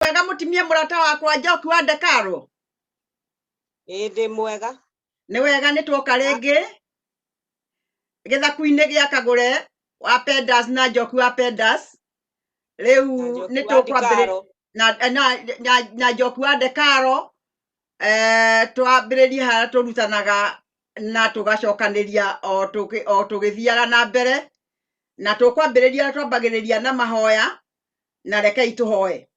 Wega mutimia murata wakwa Njoki wa Ndekaro. Ndi mwega. Ni wega ni twoka ringi githaku-ini gia Kagure wa Pedas na Njoki wa Pedas. Riu ni tukwambiriria na Njoki wa Ndekaro twambiririe haria turutanaga na tugacokaniria o tugithiaga na mbere, na tukwambiriria twambagiriria na mahoya, na rekei tuhoe.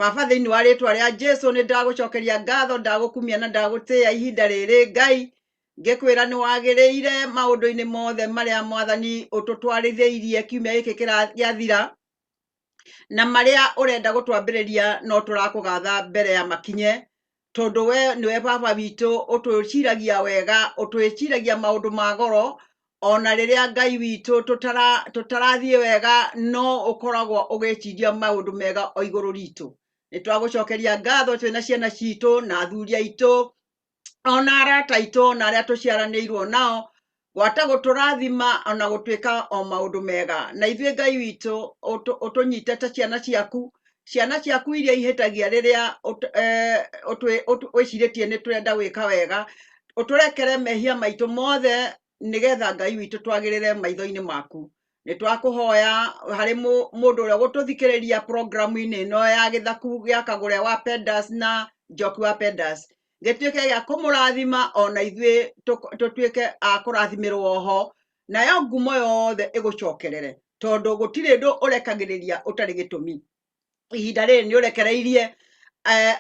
Baba, thiini wa ritwa ria Jesu ni ndagucokeria ngatho, ndagukumia na ndagutia ihinda riri. Ngai, ngikwira ni wagiriire maundu-ini mothe maria mwathani ututwarithiirie kiumia giki kirathira, na maria urenda gutwambiriria no turakugatha mbere ya makinye, tondu we niwe Baba witu utuciragia wega, utuciragia maundu ma goro, ona riria Ngai witu tutarathie wega no ukoragwo ugiciria maundu mega o iguru ritu. Ni twagucokeria ngatho twina ciana citu na athuri aitu ona arata aitu na aria tuciaranirwo nao gwata guturathima ona gutwika o maundu mega. Na ithue Ngai witu utunyite ta ciana ciaku iria ihitagia riria wiciritie ni turenda gwika wega, uturekere mehia maitu mothe nigetha Ngai witu twagirire maitho-ini maku. Ni twakuhoya hari mundu uria gututhikiriria programu-ini ino ya githaku gia Kagure wa Pedas na Njoki wa Pedas, gituike gia kumurathima ona ithue tutwike a kurathimirwo ho, nayo ngumo yothe igucokerere, tondu gutiri ndu urekagiriria utari gitumi. Ihinda riri ni urekereirie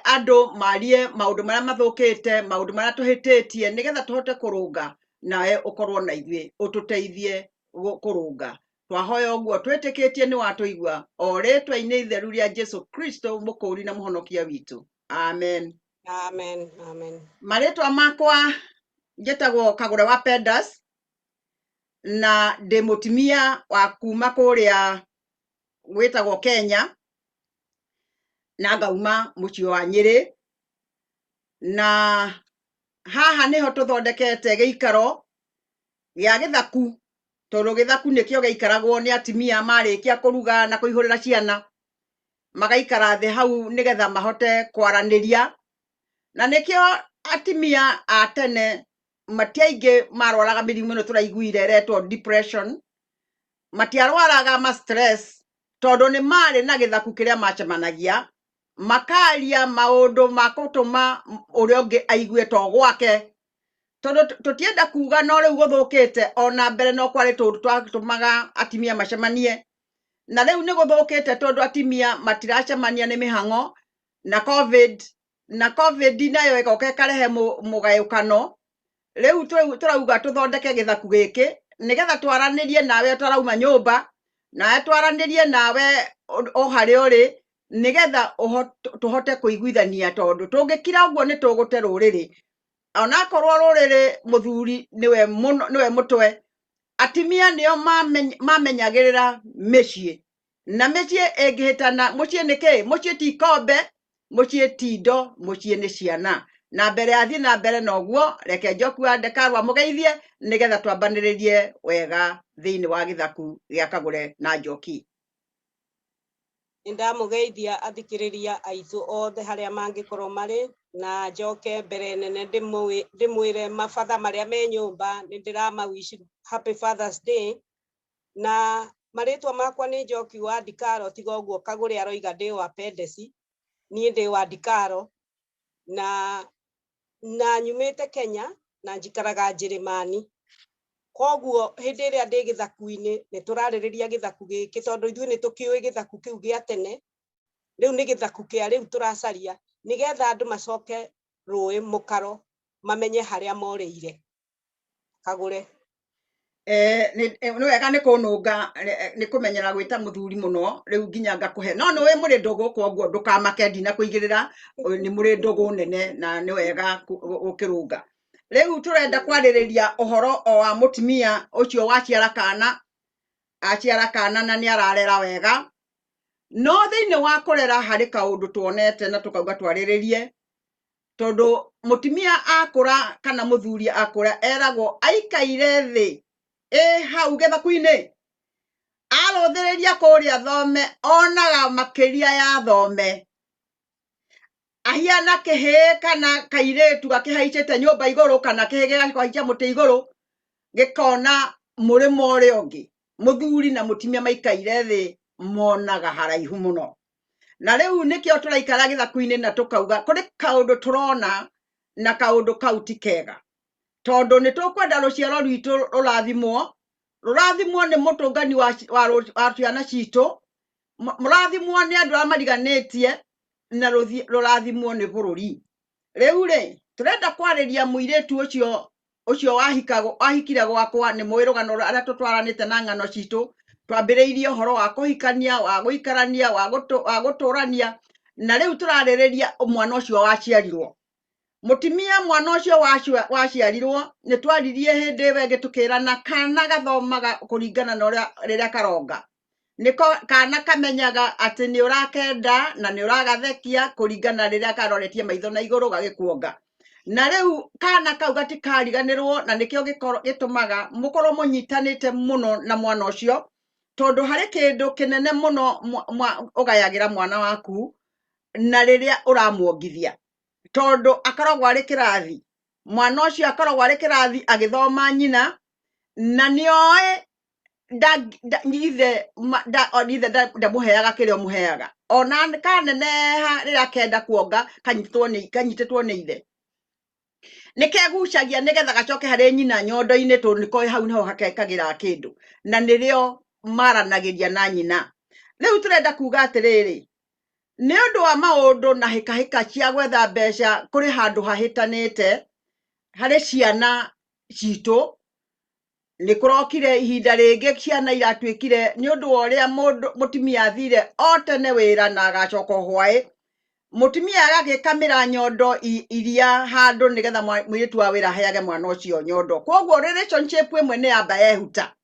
andu marie maundu maria mathukite, maundu maria tuhititie, nigetha tuhote kurunga, nawe ukorwo na ithue ututeithie kurunga. Twahoya uguo twitikitie ni watuigua, o ritwa-ini itheru ria Jesu Kristo mukuri na muhonokia witu. Amen. Amen. Amen. Maritwa makwa njitagwo Kagure wa Pedas, na ndi mutimia wa kuma kuria gwitagwo Kenya, na ngauma mucii wa Nyeri, na haha niho tuthondekete giikaro gia githaku, tondu githaku nikio giikaragwo ni atimia marikia kuruga na kuihurira ciana, magaikara thi hau nigetha mahote kwaraniria. Na nikio atimia a tene matiaingi marwaraga mirimu ino turaiguire iretwo depression, matiarwaraga ma stress, tondu ni mari na githaku kiria macemanagia, makaria maundu makutuma uria ungi aigue to gwake. Tondu tutienda kuga no riu guthukite, ona mbere no kwari tundu twatumaga atimia macemanie, na riu ni guthukite tondu atimia matiracemania ni mihango na covid nayo igoka ikarehe mugayukano. Riu turauga tuthondeke githaku giki nigetha twaranirie nawe utarauma nyumba, nawe twaranirie nawe o haria uri, nigetha tuhote kuiguithania, tondu tungikira uguo ni tugute ruriri. Ona korwo ruriri muthuri niwe mutwe, atimia nio mamenyagirira micii, na micii ingihitana, mucii ni ki? Mucii ti ikombe, mucii ti indo, mucii ni ciana. Na mbere athie na mbere noguo, reke Njoki wa Ndekaro amugeithie nigetha twambaniririe wega thiini wa githaku gia Kagure na Njoki. Ndamugeithia athikiriria aitu othe haria mangikorwo mari, na njoke mbere nene ndimwire mabatha maria me nyumba ni ndirama wish happy Father's Day. Na maritwa makwa ni Njoki wa Ndekaro, tiga uguo Kagure aroiga ndi wa Pedesi, nie ndi wa Ndekaro, na nyumite Kenya na njikaraga Njirimani. Koguo hindi iria ndi githaku-ini ni turaririria githaku giki, tondu ithue ni tukiui githaku kiu gia tene. Riu ni githaku kia riu turacaria nigetha andu macoke rui mukaro, mamenye haria morire. Kagure ni wega ni kununga ni kumenyera gwita muthuri muno, riu nginya ngakuhe no wi muri ndugu, koguo ndukamake ndina kuigirira, ni muri ndugu nene na ni wega ukirunga. Riu turenda kwaririria uhoro o wa mutimia ucio waciara kana na ni ararera wega, no thiini wa kurera hari kaundu tuonete na tukauga twariririe, tondu mutimia akura kana muthuri akura eragwo aikaire thi hau githaku-ini, aruthiriria kuria thome onaga makiria ya thome, kahiana kehe kana kairetu gakihaicete nyumba iguru kana kehe gakaicia muti iguru gikona murimo uri ungi muthuri na mutimia maikaire thi monaga haraihu muno na riu nikio turaikara githaku-ini na tukauga kuri kaundu turona na kaundu kau ti kega tondu ni tukwenda ruciaro rwitu rurathimwo ni mutungani wa ciana citu murathimwo ni andu amariganitie na rurathimwo ni bururi riu ri turenda kwariria muiretu ucio wahikire gwakwa ni mwirugano aria tutwaranite na ng'ano citu twambiriirie horo wa kuhikania wa guikarania wa guturania na riu turaririria mwana ucio waciarirwo mutimia mwana ucio waciarirwo ni twaririe hindi wengi tukirana kana gathomaga kuringana na riria karonga niko kana kamenyaga ati ni urakenda na ni uragathekia kuringana riria karoretie maitho na iguru gagikuonga na riu kana kau gatikariganirwo na nikio gitumaga mukorwo munyitanite muno na mwana ucio tondu hari kindu kinene muno ugayagira mwana waku na riria uramuongithia tondu akoragwo ari kirathi mwana ucio akoragwo ari kirathi agithoma nyina na nioe ithe ndamuheaga kirio muheaga ona kaneneha riria kenda kuonga kanyitetwo ni ithe nikegucagia nigetha gacoke hari nyina nyondo-ini tondu niko hau niho hakekagira kindu na nirio maranagiria na nyina riu turenda kuga atiriri ni undu wa maundu na hikahika cia gwetha mbeca kuri handu hahitanite hari ciana citu ni kurokire ihinda ringi ciana iratwikire ni undu wa uria mutimia athire o tene wira na agacoka hwai mutimia agagikamira nyondo iria handu nigetha muiritu wa wira heage mwana ucio nyondo koguo relationship imwe ni amba yehuta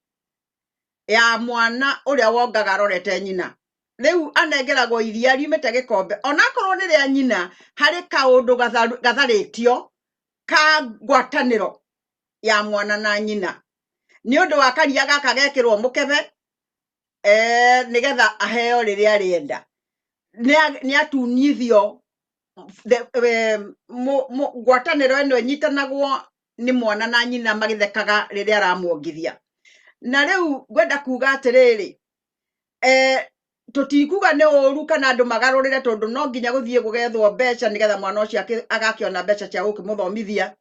ya mwana uria wongaga rorete nyina riu anengeragwo iria riumite gikombe onakorwo ni ria nyina hari kaundu gatharitio ka ngwataniro ya mwana na nyina ni undu wa karia gaka gekirwo mukebe nigetha aheo riria arienda ni atunyithio ngwataniro ino inyitanagwo ni mwana na nyina magithekaga riria aramuongithia na riu ngwenda kuga atiriri tutikuga ni uru kana andu magarurire tondu no nginya guthie gugethwo mbeca nigetha mwana ucio agakiona mbeca cia gukimuthomithia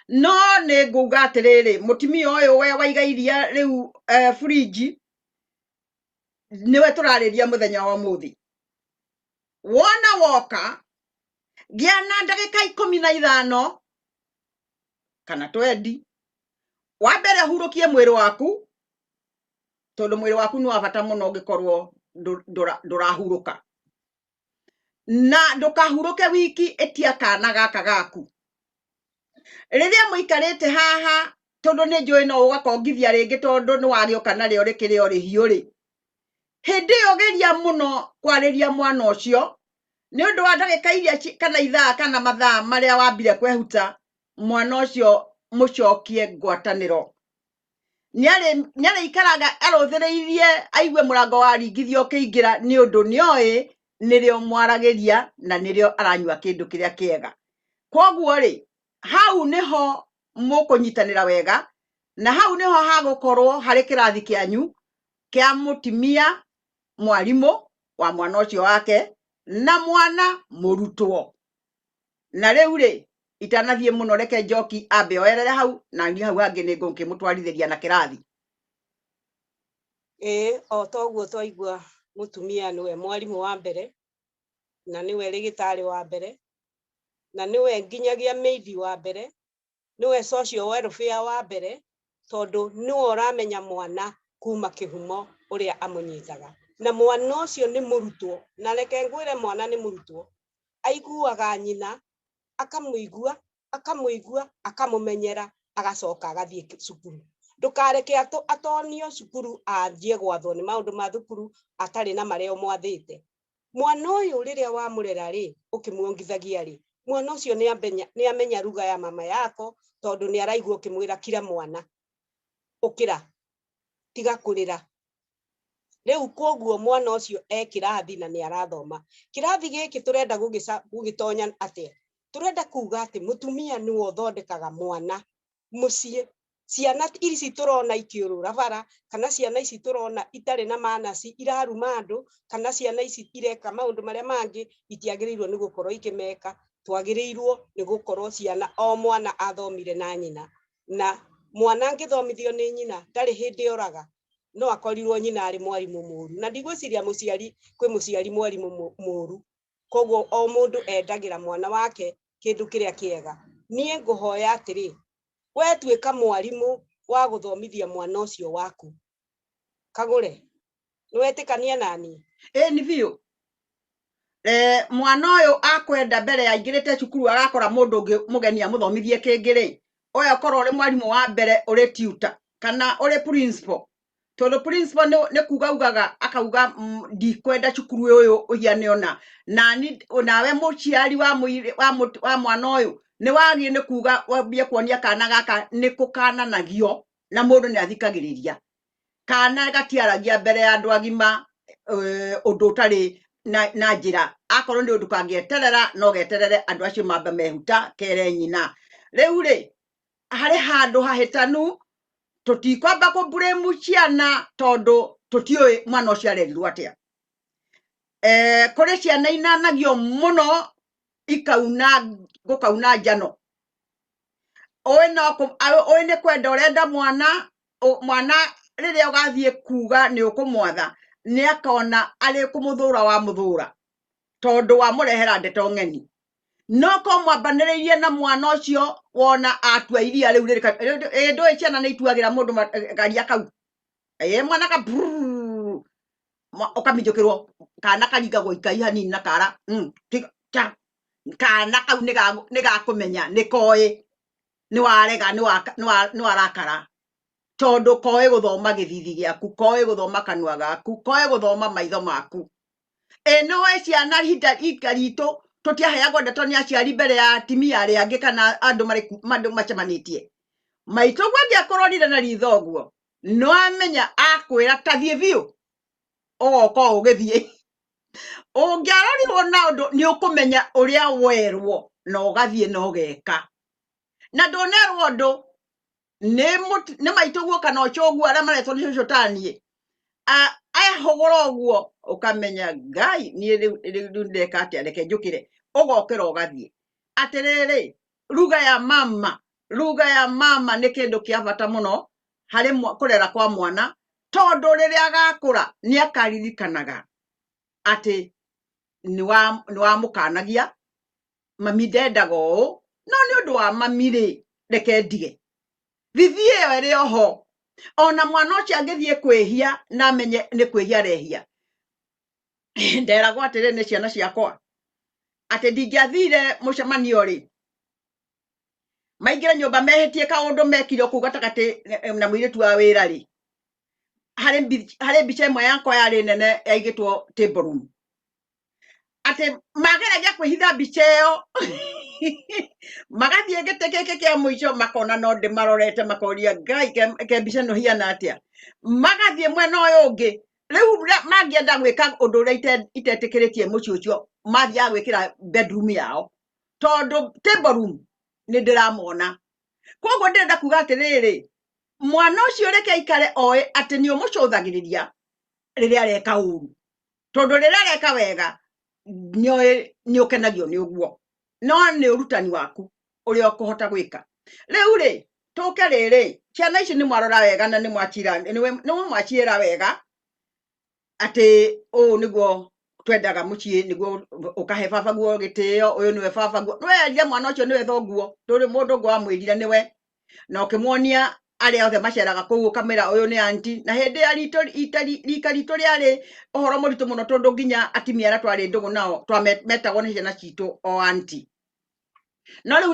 no ni nguga atiriri mutimia uyu we waiga iria riu fridge niwe turariria muthenya wa muthi wona woka giana ndagika 15 kana 20 wambere hurukie mwiri waku tondu mwiri waku ni wa bata muno ungikorwo ndurahuruka na ndukahuruke wiki itia kana gaka gaku riria muikarite haha tondu ni njui no ugakongithia ringi tondu ni wagioka nario rikirio rihiu ri hindi yo geria muno kwariria mwana ucio ni undu wa ndagika iria kana ithaa kana mathaa maria wambire kwehuta mwana ucio mucokie ngwataniro nyare ikaraga arotheririe aigue murango wa ringithio kiingira ni undu nioi nirio mwarageria na nirio aranyua kindu kiria kiega koguo ri hau niho mukunyitanira wega na hau niho hagukorwo hari kirathi kianyu kia mutimia mwarimu wa mwana ucio wake na mwana murutwo na riu ri itanathie muno reke njoki ambe oerere hau na ni hau hangi ni ngukimutwarithiria na kirathi o toguo twaigua mutumia niwe mwarimu wa mbere na niwe rigitari wa mbere na niwe nginyagia meidi wa mbere niwe social welfare wa mbere tondu niwe uramenya mwana kuma kihumo uria amunyitaga na mwana ucio ni murutwo na reke ngwire mwana ni murutwo aiguaga nyina akamuigua akamumenyera agacoka agathie cukuru ndukareke atonio cukuru anjie gwathwo ni maundu ma thukuru atari na maria mwathite mwana uyu riria wamurera ri ukimuongithagia ri mwana ucio ni amenya ruga ya mama yako tondu ni araigua ukimwira kila mwana ukira tiga kurira Riu koguo mwana ucio kirathi na ni arathoma kirathi giki turenda gugitonya atia turenda kuga ati mutumia niwe uthondekaga mwana mucie ciana ici turona ikiurura bara kana ciana ici turona itari na manasi iraruma andu kana ciana ici ireka maundu maria mangi itiagirirwo ni gukorwo ikimeka twagirirwo ni gukorwo ciana o mwana athomire na nyina na mwana angithomithio ni nyina ndari hindi oraga no akorirwo nyina ari mwarimu muru na ndigwiciria muciari kwi muciari mwarimu muru koguo o mundu endagira mwana wake kindu kiria kiega nie nguhoya atiri we tuika mwarimu wa guthomithia mwana ucio waku Kagure niwetikania nani ni biu mwana uyu akwenda mbere ya ingirite cukuru agakora mundu ungi mugenia muthomithie kingiri oyo korwo uri mwarimu wa mbere uri tutor kana uri principal tondu principal ne kuga ugaga akauga ndikwenda cukuru uyu uhiane ona nani nawe muciari wa mwana uyu ni wagi ni kuga wambie kuonia kana gaka ni kukananagio na mundu ni athikagiriria kana gatiaragia mbere ya andu agima undu utari na njira akorwo ni undu kangieterera no geterere andu acio mamba mehuta kere nyina riu ri hari handu hahitanu tutikwamba kuburemu ciana tondu tutioi mwana ucio arerirwo atia kuri ciana inanagio muno gukauna njano oĩ nĩ kwenda ũrenda mwana rĩrĩa ũgathiĩ kuga nĩ ũkũmwatha nĩ akona arĩ kũmũthũra wa mũthũra tondũ wa mũrehera ndeto ng'eni no ko mwambanĩrĩirie na mwana ũcio wona atua iria rĩu ndũĩ ciana nĩ ituagĩra mũndũ garia kau mwana ka ũkaminjũkĩrwo kana karingagwo ikai hanini na kara kana kau nĩ gakũmenya nĩ koĩ nĩ warega nĩ warakara tondu koĩ guthoma githithi giaku koĩ guthoma kanua gaku koĩ guthoma maitho maku no ciana rika ritũ tutiaheagwo ndeto nĩ aciari mbere ya atimia arĩa angĩ kana andũ macemanitie maitũ angĩakororire na ritho ũguo no amenya akwĩra tathiĩ biũ ũgoka ũgĩthiĩ ũngĩarorirwo na ũndũ nĩ ũkũmenya ũrĩa werwo na ũgathiĩ na ũgeka na ndũnerwo ũndũ nĩ maitũ guo kana ũcũguo arĩa maretwo nĩ cũcũ taniĩ ahũgũra ũguo ũkamenya ngai niĩ rĩu ndeka atĩa reke njũkĩre ũgokĩra ũgathiĩ atĩrĩrĩ ruga ya mama nĩ kĩndũ kĩa bata mũno harĩ kũrera kwa mwana tondu rĩrĩa agakũra nĩ akaririkanaga atĩ nĩ wamũkanagia mami ndendaga ũũ no nĩ ũndũ wa mami rĩ reke ndige bibi ĩyo ĩrĩ oho ona mwana ũcio angĩthiĩ kwĩhia na amenye nĩ kwĩhia arehia nderagwo atĩrĩ nĩ ciana ciakwa atĩ ndingĩathire mũcemanio rĩ maingĩre nyũmba mehĩtie kaũndũ mekire kũu gatagatĩ na mũirĩtu wa wĩra rĩ harĩ mbica ĩmwe yakwa yarĩ nene yaigĩtwo table room atĩ mageragia kwĩhitha mbica ĩyo magathiĩ gĩtĩ gĩkĩ kĩa mũico makona no ndĩmarorete makoria ngai ke mbica ĩno hiana atĩa magathiĩ mwena ũyũ ũngĩ rĩu mangĩenda gwĩka ũndũ ũrĩa itetĩkĩrĩtie mũciĩ ũcio mathiaga gwĩkĩra bedroom yao tondu table room nĩ ndĩramona koguo ndĩrenda kuga atĩrĩrĩ mwana ũcio reke aikare oĩ atĩ nĩ ũmũcũthagĩrĩria rĩrĩa areka ũru tondu rĩrĩa areka wega nĩ ũkenagio nĩ ũguo no nĩ ũrutani waku ũrĩa ũkũhota gwĩka rĩu rĩ tũke rĩrĩ ciana ici nĩ mwarora wega na nĩ mwaciĩra wega atĩ ũũ nĩguo twendaga mũciĩ nĩguo ũkahe baba guo gĩtĩo ũyũ nĩwe baba guo nĩweria mwana ũcio nĩwe thoguo ndũrĩ mũndũ ũngĩ wamwĩrire nĩwe na ũkĩmuonia arĩa othe maceraga kũu ũkamĩra ũyũ nĩ anti na hĩndĩ ya rika ritũ rĩarĩ ũhoro mũritũ mũno tondũ nginya atimia arĩa twarĩ ndũgũ nao metagwo nĩ ciana citũ o anti no rĩu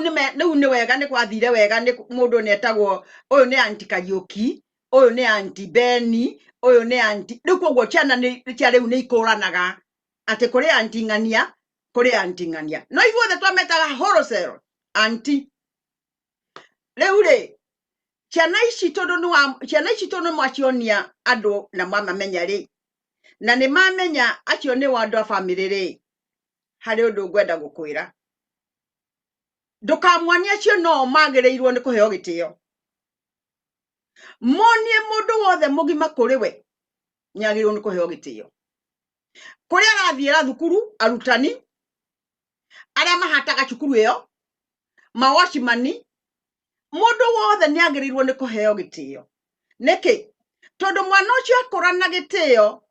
nĩ wega nĩ gwathire wega nĩ mũndũ nĩetagwo ũyũ nĩ anti Kariũki ũyũ nĩ anti Beni ũyũ nĩ anti rĩu koguo ciana cia rĩu nĩ ikũranaga atĩ kũrĩ anti ng'ania kũrĩ anti ng'ania no ithuothe twametaga wholesale anti rĩu rĩ ciana ici tondũ nĩ mwacionia andũ na mwamamenya rĩ na nĩ mamenya acio nĩ andũ a bamĩrĩ rĩ, harĩ ũndũ ngwenda gũkwĩra. Ndũkamwonie acio no magĩrĩirwo nĩ kũheo gĩtĩo. Monie mũndũ wothe mũgima kũrĩ we nĩagĩrĩirwo nĩ kũheo gĩtĩo. Kũrĩa arathiĩra thukuru, arutani arĩa mahataga cukuru ĩyo, mawacimani, mũndũ wothe nĩagĩrĩirwo nĩ kũheo gĩtĩo. Nĩkĩ? Tondũ mwana ũcio akũra na gĩtĩo,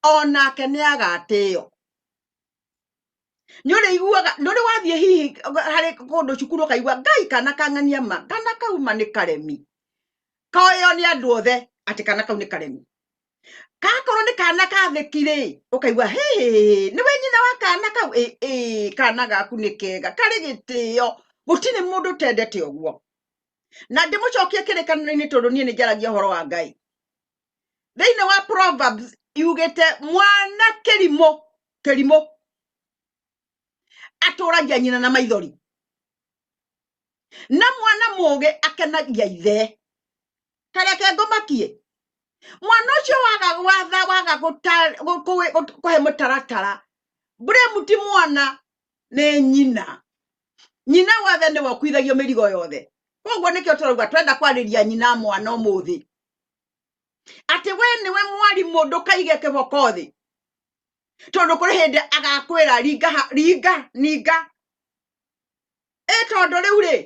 onake nĩagatĩo. Nĩũrĩ wathiĩ hihi harĩ kũndũ cukuru ũkaigua Ngai kana kang'ania ma, kana kauma nĩ karemi. Koyo nĩ andũ othe atĩ kana kau nĩ karemi. Gakorwo nĩ kana katheki rĩ, ũkaigua nĩwe nyina wa kana kau, kana gaku nĩ kega, karĩ gĩtĩo, gũtirĩ mũndũ tendete ũguo. Na ndĩmũcokie kĩrĩkanĩro-inĩ tondũ niĩ nĩ njaragia ũhoro wa Ngai. Thĩinĩ wa Proverbs yugĩte mwana kĩrimũ atũragia nyina na maithori, na mwana mũũgĩ akenagia ithe. Tareke ngũmakie, mwana ũcio waga kũhe mũtaratara, blame ti mwana, nĩ nyina. Nyina wothe nĩwe ũkuithagio mĩrigo yothe. Koguo nĩkĩo tũrauga twenda kwarĩria nyina mwana ũmũthĩ atĩ we nĩwe mwarimũ, ndũkaige kĩboko thĩ, tondũ kũrĩ hĩndĩ agakwĩra ringa. Tondũ rĩu rĩ,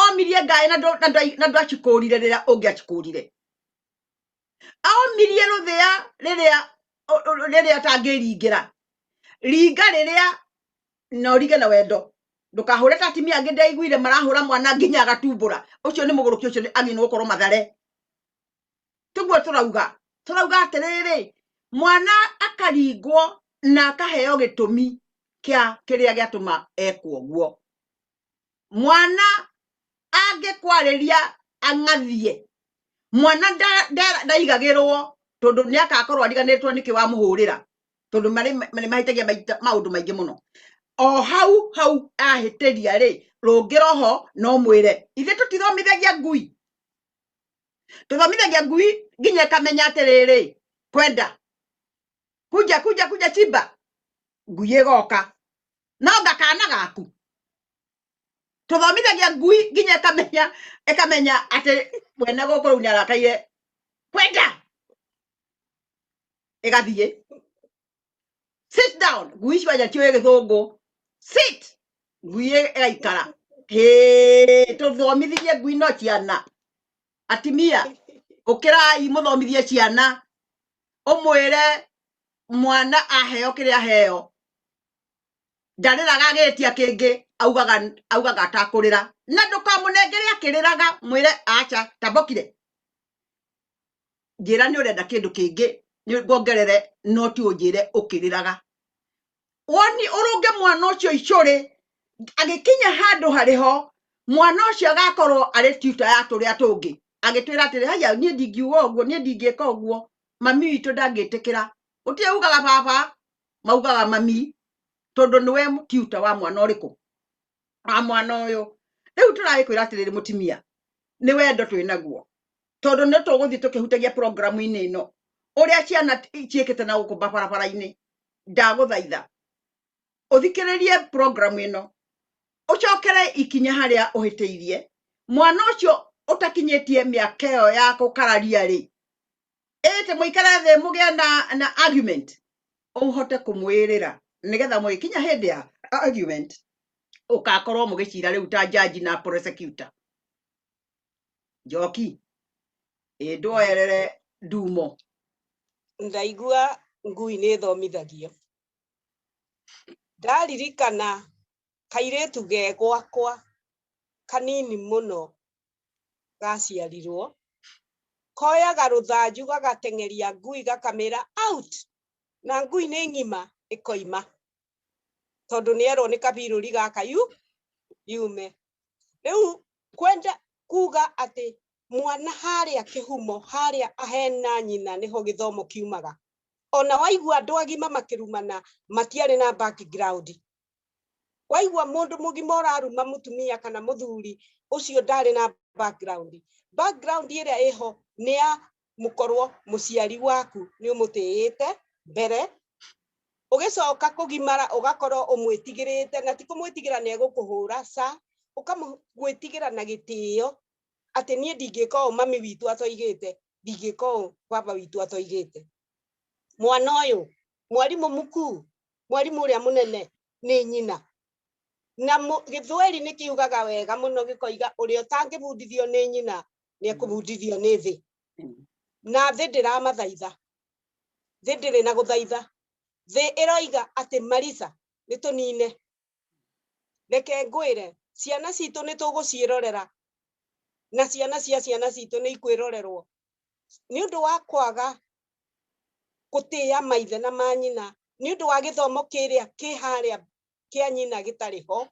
omirie ngaĩ na ndwacikũrire rĩrĩa ũngĩacikũrire. Omirie rũthĩa rĩrĩa ũtangĩringĩra. Ringa rĩrĩa na ũrige na wendo. Ndũkahũre ta atimia angĩ ndaiguire marahũra mwana nginya agatumbũra. Ũcio nĩ mũgũrũki, ũcio nĩ agĩrĩirwo gũkorwo mathare. Tiguo turauga atĩrĩrĩ, mwana akaringwo na akaheo gĩtũmi kĩa kĩrĩa gĩatũma ekwo guo. Mwana angĩkwarĩria ang'athie, mwana ndaigagĩrwo tondũ nĩakakorwo ariganĩtwo nĩkĩ wa mũhũrĩra, tondũ nĩ mahĩtagia maũndũ maingĩ mũno. O hau ahĩtĩria rĩ, rũngĩra ho no mwĩre. Ithe tũtithomithagia ngui, tũthomithagia ngui nginya ikamenya atĩrĩrĩ, kwenda kuja chimba, ngui ĩgoka nonga kana gaku. Tũthomithagia ngui nginya ikamenya atĩ mwene gũkũ rĩu nĩarakaire, kwenda ĩgathiĩ. Sit down, ngui icio aja tiũĩ gĩthũngũ. Sit, ngui ĩgaikara. Tũthomithie ngui no ciana. Atimia, ũkĩrai mũthomithie ciana, ũmwĩre mwana aheo kĩrĩa aheo, ndarĩraga agĩtia kĩngĩ, augaga atakũrĩra. Na ndũkamũnengere akĩrĩraga, mwĩre acha tambũkire, njĩra nĩ ũrenda kĩndũ kĩngĩ ngongerere, no ti ũnjĩre ũkĩrĩraga. Woni ũrũnge mwana ũcio icũrĩ, agĩkinya handũ harĩho, mwana ũcio agakorwo arĩ tutor ya tũrĩa tũngĩ, agĩtwĩra atĩrĩ, haya niĩ ndingiuga ũguo, niĩ ndingĩka ũguo, mami witũ ndangĩtĩkĩra. Gũtirĩ ugaga baba, maugaga mami, tondũ nĩwe tutor wa mwana ũrĩkũ, wa mwana ũyũ. Rĩu tũragĩkwĩra atĩrĩrĩ mũtimia, nĩ wendo twĩnaguo, tondũ nĩ tũgũthiĩ tũkĩhutagia programu-inĩ ĩno ũrĩa ciana ciĩkĩte na gũkũ barabara-inĩ. Ndagũthaitha ũthikĩrĩrie programu ĩno, ũcokere ikinya harĩa ũhĩtĩirie. Mwana ũcio ũtakinyĩtie mĩaka ĩyo ya gũkararia rĩ, ĩte mũikare thĩ mũgĩe na argument, ũhote kũmwĩrĩra nĩgetha mũgĩkinya hĩndĩ ya argument ũgakorwo mũgĩcira rĩu ta judge na prosecutor. Njoki nduoerere ndumo. Ndaigua ngui nĩ thomithagio. Ndaririkana kairĩtu ge gwakwa kanini mũno gaciarirwo, koyaga rũthanju gagateng'eria ngui gakamĩra out, na ngui nĩ ng'ima ĩkoima, tondũ nĩerwo nĩ kabirũri gaka yume. Rĩu kwenda kuga atĩ mwana harĩa kĩhumo, harĩa ahena nyina nĩho gĩthomo kiumaga. Ona waigua andũ agima makĩrumana matiarĩ na background. Waigua mũndũ mũgima ũraruma mũtumia kana mũthuri, ũcio ndarĩ na background. Background ĩrĩa ĩho nĩ ya mukorwo muciari waku ni umutiite mbere ugicoka kugimara ugakorwo umwitigirite na ti kumwitigira ni egukuhura sa ukamwitigira na gitio ati nie ndingiko mami witu atoigite ndingiko baba witu atoigite mwana uyu mwarimu mukuu mwarimu uria munene ni nyina na Githweri ni kiugaga wega muno gikoiga uria utangibundithio ni nyina ni ekubundithio ni thi na thi ndiramathaitha thi ndiri na guthaitha thi iroiga ati Marisa ni tunine reke ngwire ciana citu ni tuguciirorera na ciana cia ciana citu ni ikwirorerwo ni undu wa kwaga kutia maithe na manyina ni undu wa githomo kiria kiharia kia nyina gitariho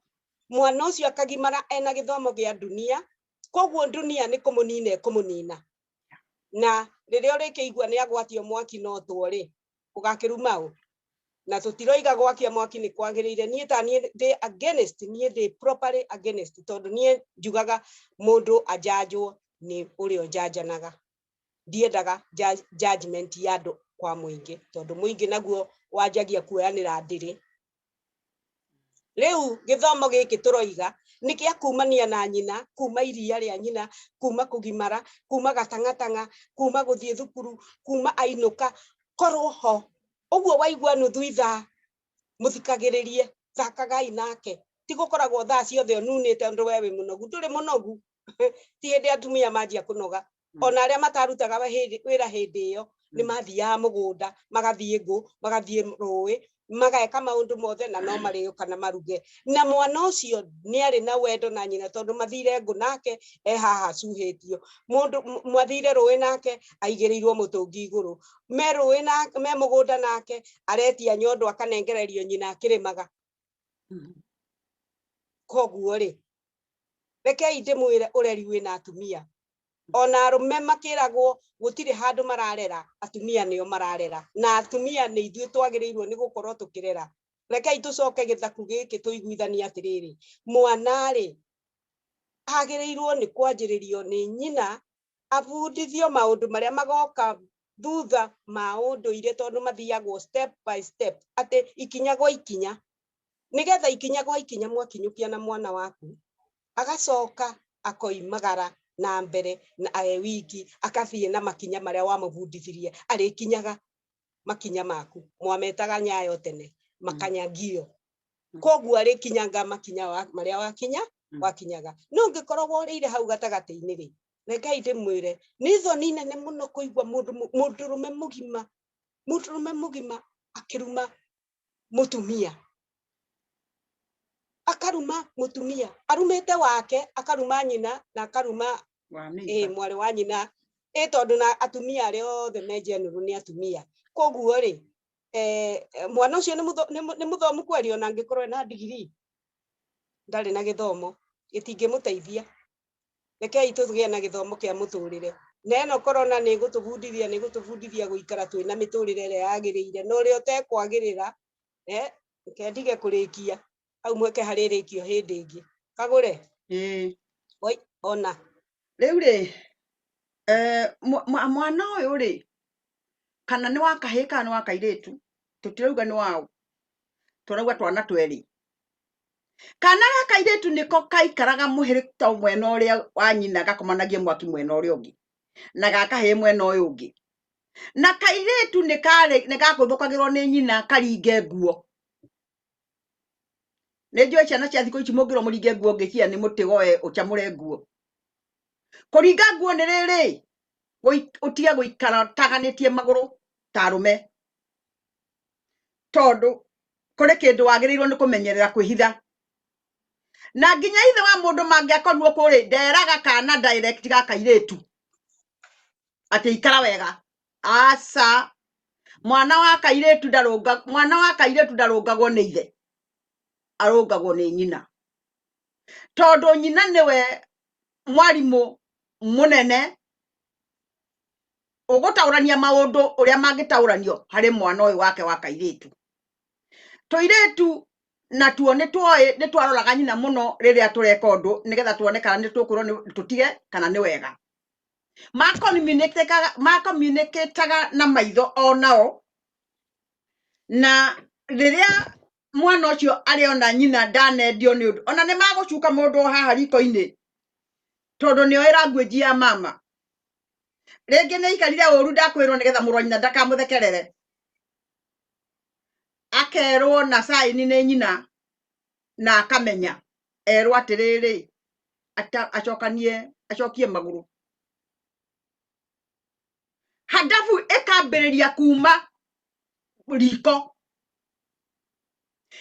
mwana ucio akagimara ena githomo gia dunia koguo dunia ni kumunina na riria urikigwa ni agwatio mwaki no twori ugakirumao na tutiroiga gwakia mwaki ni kwagirire nie ta nie ndi against nie ndi properly against tondu nie njugaga mundu ajajwo ni urio jajanaga ndiendaga judgment ya andu kwa muingi tondu muingi naguo wajagia kuoyanira ndiri riu githomo giki turoiga ni kia kumania na nyina kuma iria ria nyina kuma kugimara kuma gatangatanga kuma guthie thukuru kuma ainuka korwo ho uguo waigua nuthu ithaa muthikagiririe thakagai nake tigukoragwo thaa ciothe onunite ndu wewe munogu nduri munogu ti hindi atumia manjia kunoga ona aria matarutaga wira hindi iyo ni mathiaga mugunda magathie ngu magathie rui mageka maundu mothe na no mariuka na maruge na mwana ucio ni ari na wendo na nyina tondu mathire ngu nake haha cuhitio mundu mwathire rui nake aigirirwo mutungi iguru me rui nake me mugunda nake aretia nyondo akanengererio nyina akirimaga koguo ri rekei ndimwire ureri wina atumia ona arume makiragwo gutire handu mararera atumia nio mararera na atumia ni ithuĩ twagirirwo ni gukorwo tukirera rekei tucoke githaku giki tuiguithania atiriri mwana ri agirirwo ni kwanjiririo ni nyina abundithio maundu maria magoka thutha maundu ire tondu mathiagwo step by step ati ikinya gwa ikinya nigetha ikinya gwa ikinya mwakinyukia na mwana waku agacoka akoimagara na mbere na wiki akathie na makinya maria wamubundithirie arikinyaga makinya maku mwametaga nyayo tene makanyagio koguo arikinyaga makinya maria wakinyaga no ngikorwo urire hau gatagati-ini ri rekei ndimwire ni thoni nene muno kuigwa mundurume mugima akiruma mutumia akaruma mutumia arumite wake akaruma nyina na akaruma mwari wa nyina tondu na atumia ari othe menje nuru ni atumia koguo ri mwana ucio ni muthomu kweri ona ngikorwo na degree ndari na githomo gitingimuteithia rekei tugie na githomo kia muturire neno corona ni gutubundithia guikara twina miturire ire yagirire no ri utekwagirira kendige kurikia au mweke haririkio hindi ingi kagure oi ona riu ri mwana uyu ri kana ni wakahi kana ni wakairitu tutirauga ni wao turauga twana tweri kana wakairitu niko kaikaraga muhirito mwena uria wa nyina gakomanagie mwaki mwena uria ungi na gakahi mwena uyu ungi na kairitu ni gakuthukagirwo ni nyina karinge nguo ni njui ciana cia thikũ ici mũngĩrwo mũringe nguo ngĩcia nĩ mũtĩgo we ũcamũre nguo kũringa nguo nĩ rĩrĩ ũtige gũikara taganĩtie magũrũ ta arũme tondũ kũrĩ kĩndũ wagĩrĩirwo nĩ kũmenyerera kwĩhitha na nginya ithe wa mũndũ mangĩakorirwo kũrĩ nderaga kana direct ga kairĩtu atĩ ikara wega aca mwana wa kairĩtu ndarũngagwo nĩ ithe arũngagwo nĩ nyina tondu nyina niwe mwarimu munene ugutaurania maundu uria mangitauranio hari mwana uyu wake wa kairitu tuiritu na tuo ni twaroraga nyina muno riria tureka undu nigetha tuone kana ni tukurwo tutige kana ni wega makommunicataga na maitho onao, na riria mwana ucio ariona nyina ndanendio ni undu ona ni magucuka mundu haha riko-ini tondu nio language ya mama. Ringi ni ikarire uru ndakwirwo nigetha murwa nyina ndakamuthekerere, akerwo na saini ni nyina na akamenya, erwo atiriri acokie maguru, hadafu ikambiriria kuma riko.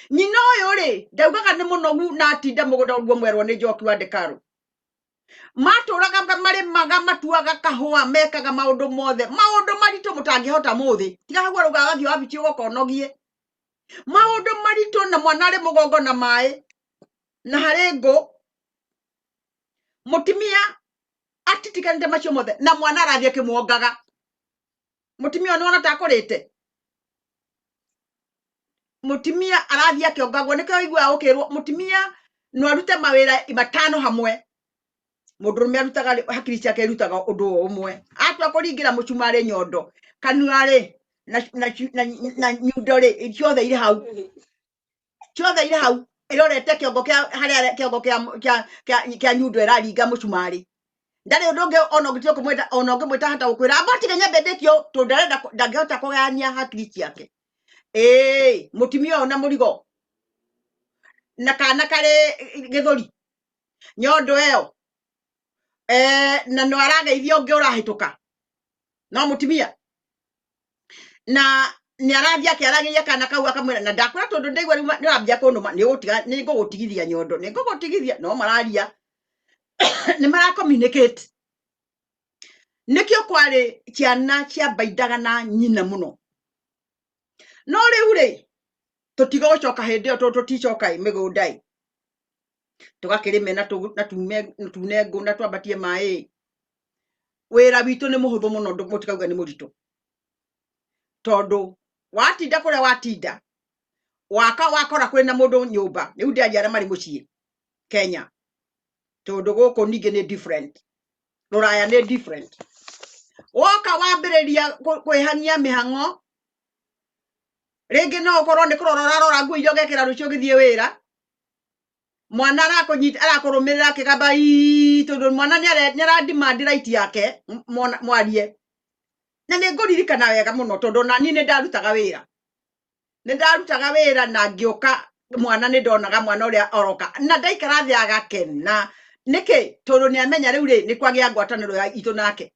Nyina uyu ri ndaugaga ni munogu na atinda mugunda uguo mwerwo ni Njoki wa Ndekaru, maturaga marimaga matuaga kahua mekaga maundu mothe, maundu maritu mutangihota muthi tiga haguo rugaga thio wabici ugokonogie maundu maritu na mwana ari mugongo na mai na hari ngo mutimia atitiganite macio mothe na mwana arathie kimuongaga. Mutimia ni wona takurite, mutimia arathie akiongagwo, nikio igua ukirwo mutimia no arute mawira 5 hamwe, mundurume arutaga hakiri ciake irutaga undu umwe, atua kuringira mucumari nyondo kanua ri na nyundo ri ciothe iri hau, ciothe iri hau irorete kiongo kia haria kiongo kia nyundo iraringa mucumari. Ndari undu ungi ona ngitio kumweta ona ngimwita hata gukwira ambatige nyambe ndikio to ndarenda ndangihota kugania hakiri ciake. Mutimia ona murigo na kana kare githuri nyondo eyo na no arageithio ungi urahituka no mutimia na ni arathia akiaragiria kana kau akamwira na ndakwira tondu ndaigua ni urambia kunuma ni gutiga ni ngugutigithia nyondo ni ngugutigithia no mararia ni mara communicate. Nikio kwari ciana cia baindaga na nyina muno, no riu ri tutiga gucoka hindi yo tuticoka migundai tugakirime na tune ngu na twambatie mai. Wira witu ni muhuthu muno mutikauga ni muritu tondu watinda kuria watinda wakora kwina mundu nyumba riu ndi aria mari mucii Kenya tondu guku ningi ni different, Ruraya ni different. Woka wambiriria kwihania mihango ringi no ukorwo ni kurora nguo iria ugekira rucio githie wira, mwana arakurumirira akigamba tondu mwana ni ara demand right yake mwarie. Na ni nguririkana wega muno tondu na ni ndarutaga wira na ngioka mwana ni ndonaga mwana uria oroka na ndaikara thi agakena niki tondu ni amenya riu ri ni kwagia ngwataniro ya itu nake.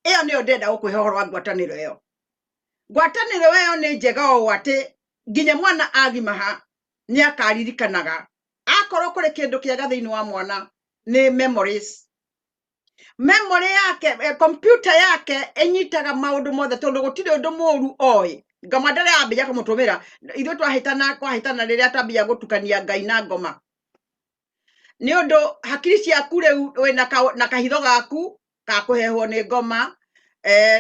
Iyo niyo ndenda gukwihe horo wa ngwataniro iyo. Ngwataniro iyo ni njega o ati nginya mwana agimaha ni akaririkanaga akorwo kuri kindu kiega thiini wa mwana ni memories. Memory yake computer yake enyitaga maundu mothe tondu gutiri undu muru oi ngoma ndare ambia kumutumira ithu twahitana riria twambia gutukania Ngai na ngoma ni undu hakiri ciaku riu wina na kahitho gaku gakuhehwo ni ngoma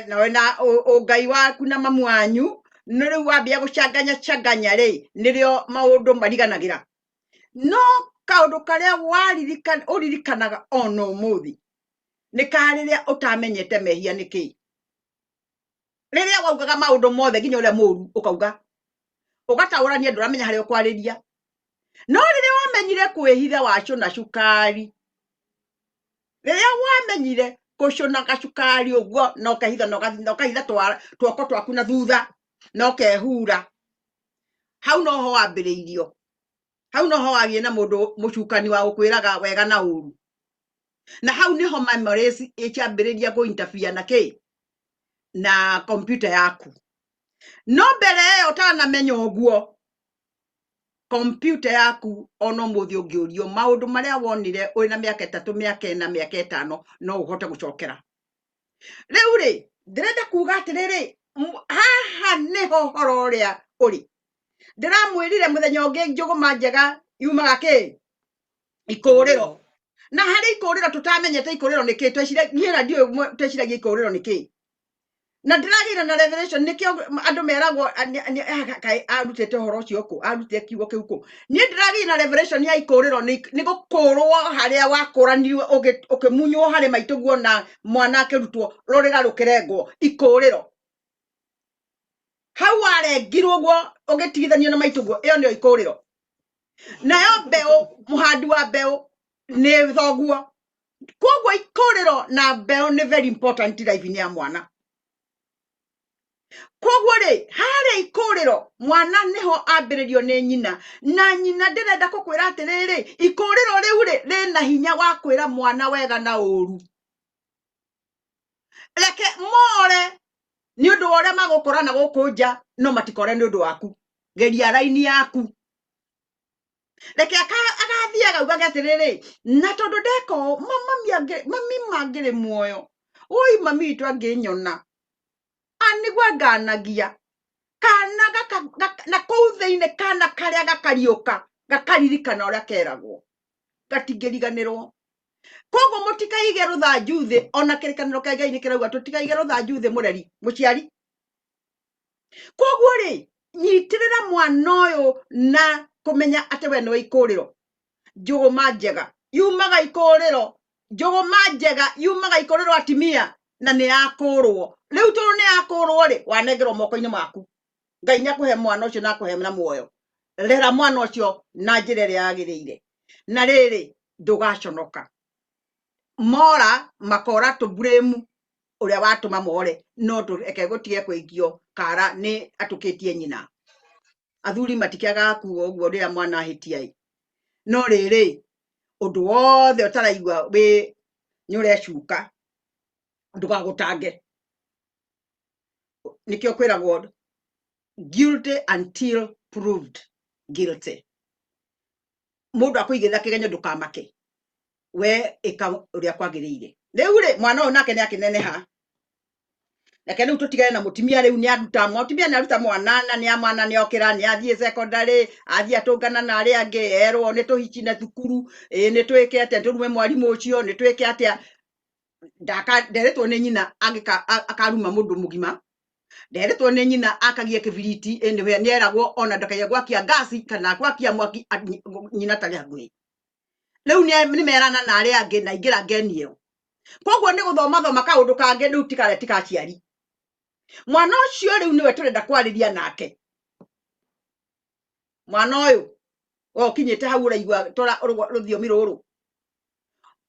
na wina Ngai waku na mamu wanyu ni riu wambia gucanganya ri nirio maundu mariganagira. No kaundu karia uririkanaga ono muthi ni kariria utamenyete mehia niki riria waugaga maundu mothe nginya uria muru ukauga ugataurania nduramenya haria ukwariria. No riria wamenyire kwihitha wacuna cukari, riria wamenyire kucuna gacukari uguo no kahitha no kahitha twoko twaku na thutha no kehura, hau no ho wambiriirio, hau no ho wagie na mundu mucukani wa gukwiraga wega na uru, na hau niho memories ikiambiriria go interfere na computer yaku. No mbere yo utanamenya uguo computer yaku ono muthi ungiurio maundu maria wonire wina miaka 3 miaka 4 miaka 5 no uhote gucokera. Riu ri ndirenda kuga atiriri haha niho horo uria uri. Ndiramwirire muthenya ungi njuguma njega yumaga ikuriro na hari ikuriro tutamenyete ikuriro niki twecire ngira ndio tweciragia ikuriro niki na ndiragira na revelation nikio andu meragwo kai arutete horo cio ku arutete kiugo kiu ku ni ndiragira na revelation ya ikuriro ni gukurwo haria wakuranirwo ukimunywo hari maituguo na mwana akirutwo ruriga rukirengwo ikuriro hau arengirwo guo ugitigithanio na maituguo iyo ndio ikuriro nayo mbeu muhandi wa mbeu ni thoguo koguo ikuriro na mbeu ni very important life ya mwana koguo ri hare ikuriro mwana niho ambiririo ni nyina na nyina ndirenda kukwira atiriri ikuriro riu ri na hinya wa kwira mwana wega na uru reke more ni undu wa uria magukora na gukunja no matikore ni undu waku geria raini yaku reke agathia gauga atiriri na tondu ndeko mami mangire muoyo oi mami itu anginyona anigwa nganagia kana na kuu thiine kana karia gakariuka gakaririkana uria keragwo gatingiriganirwo koguo mutikaige ruthanju thi ona kirikaniro kia Ngai nikirauga tutikaige ruthanju thi mureri muciari koguo ri nyitirira mwana uyu na kumenya ati we ni ikuriro njuguma njega yumaga ikuriro njuguma njega yumaga ikuriro atimia na ni akurwo riu turu ni akurwo ri wanengerwo moko-ini maku Ngai ni akuhe mwana ucio na akuhe na muoyo rera mwana ucio na njira iria yagiriire na riri ndugaconoka mora makora tu blame uria watuma more no tureke gutige kuingio kara ni atukitie nyina athuri matikiaga kuo uguo ria mwana ahitia no riri undu wothe utaraigwa we nyurecuka ndugagutange nikio kwiragwo guilty until proved guilty mundu akuigitha kigenyo ndukamake we ika uria kwagiriire riu ri mwana uyu nake ni akineneha reke riu tutigane na mutimia riu ni aruta mutimia ni aruta mwana na ni amwana ni okira ni athie secondary athie atungana na ari angi erwo ni tuhici na thukuru ni twike atia turume mwarimu ucio ni twike atia nderetwo ni nyina akaruma mundu mugima nderetwo ni nyina akagie kibiriti ni eragwo ona ndakaye gwakia gasi kana gwakia mwaki nyina tari hangui riu ni merana na ari angi na ingira ngenio koguo ni guthoma kaundu kangi riu tikare tikaciari mwana ucio riu niwe turenda kwariria nake mwana uyu kinyite hau uraigua tora ruthiomi ruru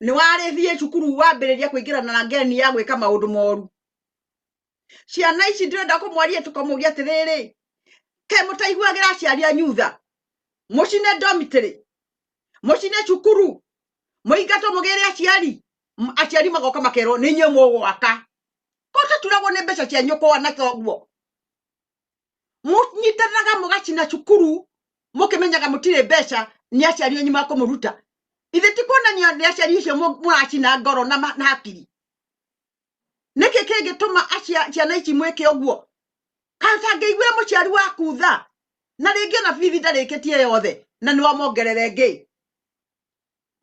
ni warithie cukuru wambiriria kuingirana na ngeni ya gwika maundu moru ciana ici ndirenda kumwaria tukamugia atiriri ke mutaiguagira aciari anyu tha mucine dormitory mucine cukuru muingato mugire aciari magoka makero ni nywe mugwaka kota turagwo ni mbeca cia nyukwa na thoguo munyitanaga mugacina cukuru mukimenyaga mutire mbeca ni aciari anyu makumuruta ithe tikuonania ni aciari icio muracina ngoro na hakiri niki kingituma ciana ici mwike uguo kanta ngeiguira muciari waku tha na ringi na bithi ndarikitie yothe na ni wamongerere ngi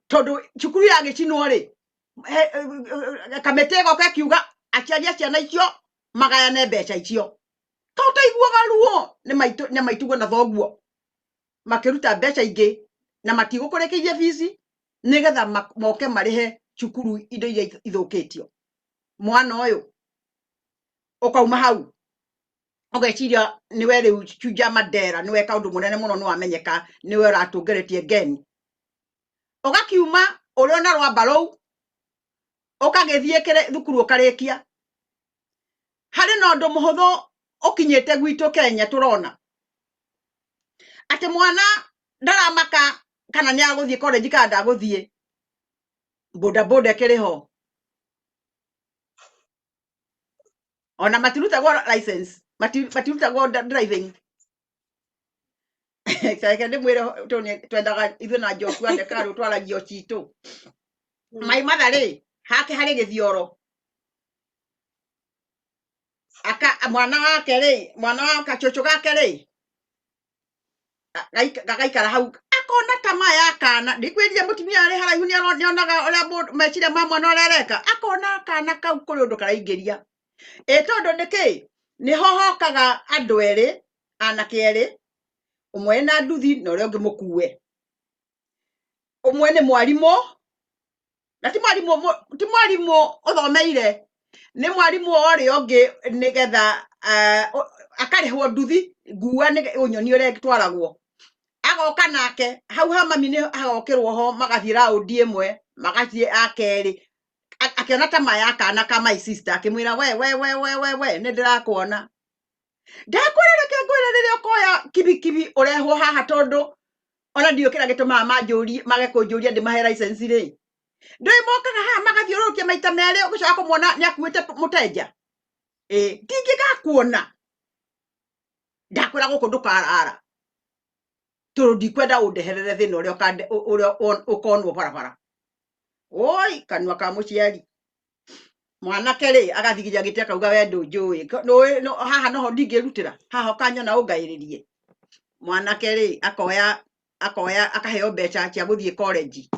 tondu cukuru yagicinwo ri kamete goka kiuga aciari ciana icio magayane mbeca icio kauta iguaga ruo ni maitugo na thoguo makiruta mbeca ingi na matigukurekeire bizi nigetha moke marihe cukuru indo iria ithukitio mwana uyu ukauma hau ugeciria niwe riu chuja madera niwe kaundu munene muno no amenyeka niwe ratungeretie ngeni ugakiuma urio na rwamba rou ukagithie kire thukuru ukarikia hari no ndu muhuthu ukinyite gwitu Kenya turona ati mwana ndaramaka kana ni aguthie college kana ndaguthie boda kiriho ona matirutagwo license matirutagwo driving sasa ndimwire twendaga ithu na Joshua ndekaru twaragia citu mai mathari hake hari githioro aka mwana wake ri mwana wa kachocho gake ri gagaikara hau akona tama ya kana ndikwiria mutimia ari haraihu ni onaga uria meciria ma mwana urereka akona kana kau kuri undu karaingiria tondu niki ni hohokaga andu eri anake eri umwe na nduthi na uria ungi mukue umwe ni mwarimu na ti mwarimu uthomeire ni mwarimu ori ungi nigetha akarihwo nduthi ngua ni unyoni uria gitwaragwo agoka nake hau ha mami ni agokirwo ho magathie raundi imwe magathie akeri akiona ta maya kana ka my sister akimwira we ni ndirakuona ndakwireke ngwira riria ukoya kibikibi urehwo haha tondu ona ndio kira gituma manjuri magekunjuria ndi mahe license ri ndoi mokaga haha magathiurukia maita meri ugicoka kumwona ni akuite muteja ndingigakuona ndakwira guku ndukarara tondu ndikwenda undeherere thina uria ukonwo barabara oi kanua ka muciari mwanake ri agathigiria gite akauga we ndunjui no haha noho ndingirutira haha kanyona ungairirie mwanake ri akoya akaheo mbeca cia guthie college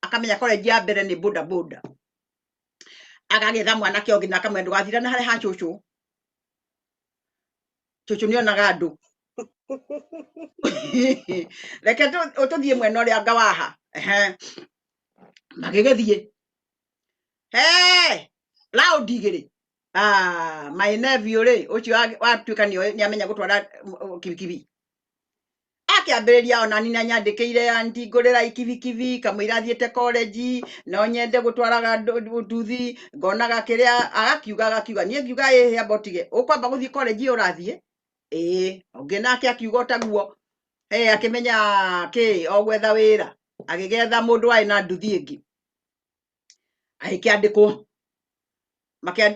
akamenya college ya mbere ni boda boda agagetha mwanake ongi na akamwenda gathira na hare ha chuchu ni onaga andu reke ututhie mwena uria ngawaha magigethie loud igiri my nephew ri ucio watuika ni amenya gutwara kibikibi akiambiriria ona nina nyandikiire anti ngurira ikibikibi kamwira thiete college no nyende gutwaraga nduthi ngonaga kiria agakiuga nie ngiuga abotige ukwamba guthie college urathie ungi nake akiuga otaguo akimenya ogwetha wira agigetha mundu ai na nduthi ingi aikiandikwo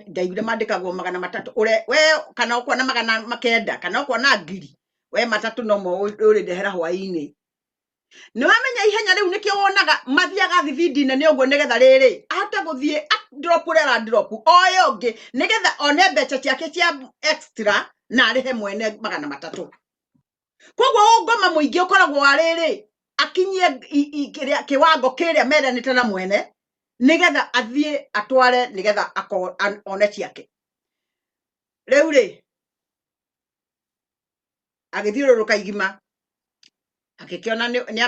ndaigire mandikagwo 300 we kana ukona 900 kana ukona 1000 we 300 no uri ndehera hwaini ni wamenya ihenya riu nikio wonaga mathiaga thibidi nene uguo nigetha riri ahota guthie drop rera drop oyo ngi nigetha one mbeca ciake cia extra na arihe mwene 300 koguo ngoma muingi ukoragwo ariri akinyie kiwango kiria meranite na mwene nigetha athie atware nigetha one ciake riu ri agithiururuka igima akikiona ni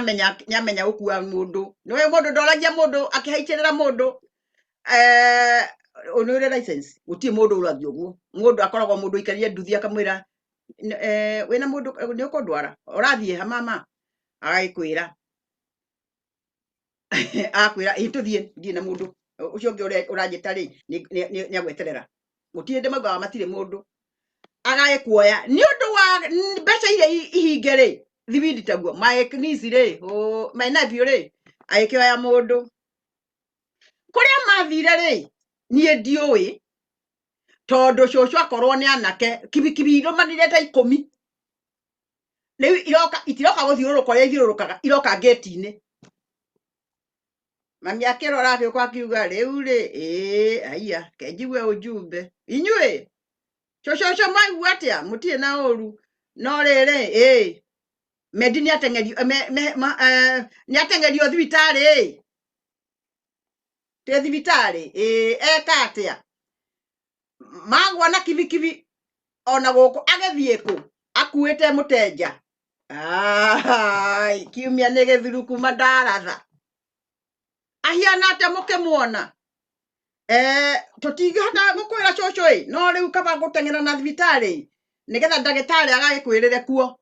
amenya gukua mundu niwe mundu ndoragia mundu akihaitirira mundu unure license uti mundu urathi uguo mundu akoragwo mundu ikarie nduthi akamwira wina mundu ni ukundwara urathie ha mama agaikwira akwira ituthie ndie na mundu ucio ngi urajita ri ni agweterera gutinde mauga matire mundu agaikuoya ni undu wa mbeca ile ihinge ri thibindi taguo maeknisi ri my nephew ri aikioya mundu kuria mathire ri nie ndiui tondu cucu akorwo ni anake kibikibi iromanire ta 10 riu itiroka guthiururuka uria ithiururukaga iroka gate-ini mami akirora agioka akiuga riu ri aya kenjiwe ujumbe inyue cucu maigu atia mutie na uru no riri medi ni atengerio thibitari te thibitari eka atia magwa na kibikibi ona guku agethie ku akuite muteja kiumia ni githuruku mandaratha ahiana ate mukimuona tutingihota gukwira cucu no riu kaba gutengera na thibitari nigetha ndagitari agagikwirire kuo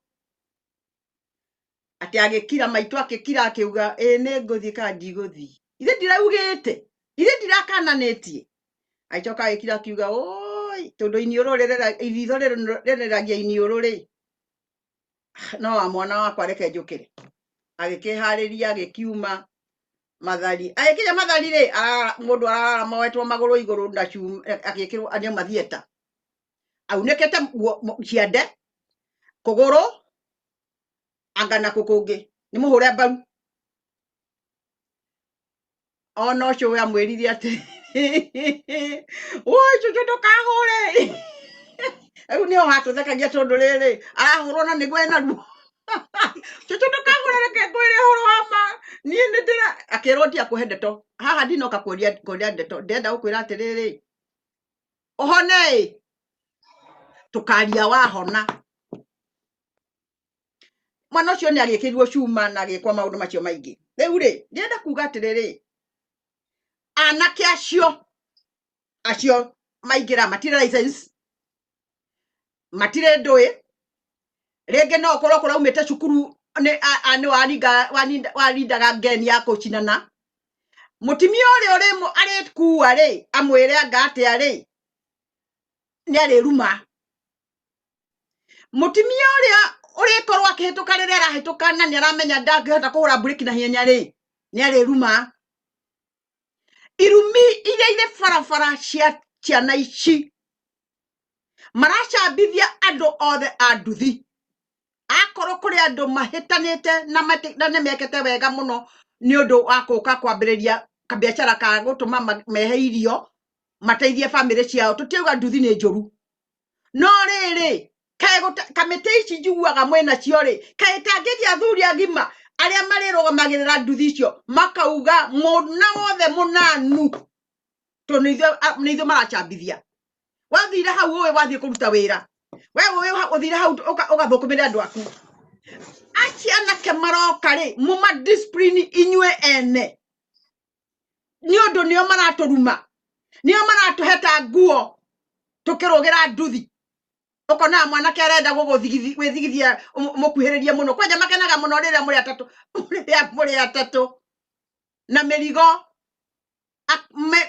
ati agikira maitu akikira akiuga ni nguthie ka ndiguthie ithe ndiraugite ithe ndirakananitie aicoka agikira akiuga oi tondu iniuru iritho rireragia iniuru ri no mwana wakwa reke njukire agikihariria agikiuma mathari agikira mathari ri mundu arara mawetwo maguru iguru na agikirwo anyo mathieta aunekete ciande kuguru angana kukungi ni muhure mbaru ono cio we amwiririe ati oi cucu ndukahure riu niho hatuthekagia tondu riri arahurwo na niguo ena ruo cucu ndukahure reke ngwire horo hama nie ni ndira akirwo ndia kuhe ndeto haha ndinoka kuria ndeto ndenda gukwira ati riri ohone tukaria wahona mwana ucio ni agikirwo cuma na agikwa maundu macio maingi riu ri ndienda kuga atiriri anake acio maingira matire license matire ndui rege no korwo kuraumite cukuru ni warindaga ngeni ya kucinana mutimia uri ari kuwa ri amwire anga ri ni ari ruma mutimia uri korwo akihituka rire arahituka na ni aramenya ndangihota kuhura break na hinya ri ni ari ruma irumi ire farafara cia ciana ici maracambithia andu othe anduthi akorwo kuri andu mahitanite na nemekete wega muno ni undu wa kuka kwambiriria kabiashara ka gutuma mehe irio mateithie family ciao tutiuga nduthi ni njuru no riri kamite ici njiguaga mwena cio ri kaitangithia athuri agima aria marirugamagira nduthi icio makauga muna wothe munanu to nitho maracambithia wathire hau we wathie kuruta wira we uthire hau ugathukumira andu aku acianake maroka ri muma discipline inywe ene ni undu nio maraturuma nio maratuheta nguo tukirugira nduthi ukona mwanake arenda gwithigithia mukuhiririe muno kwanja makenaga muno riria muri atatu na merigo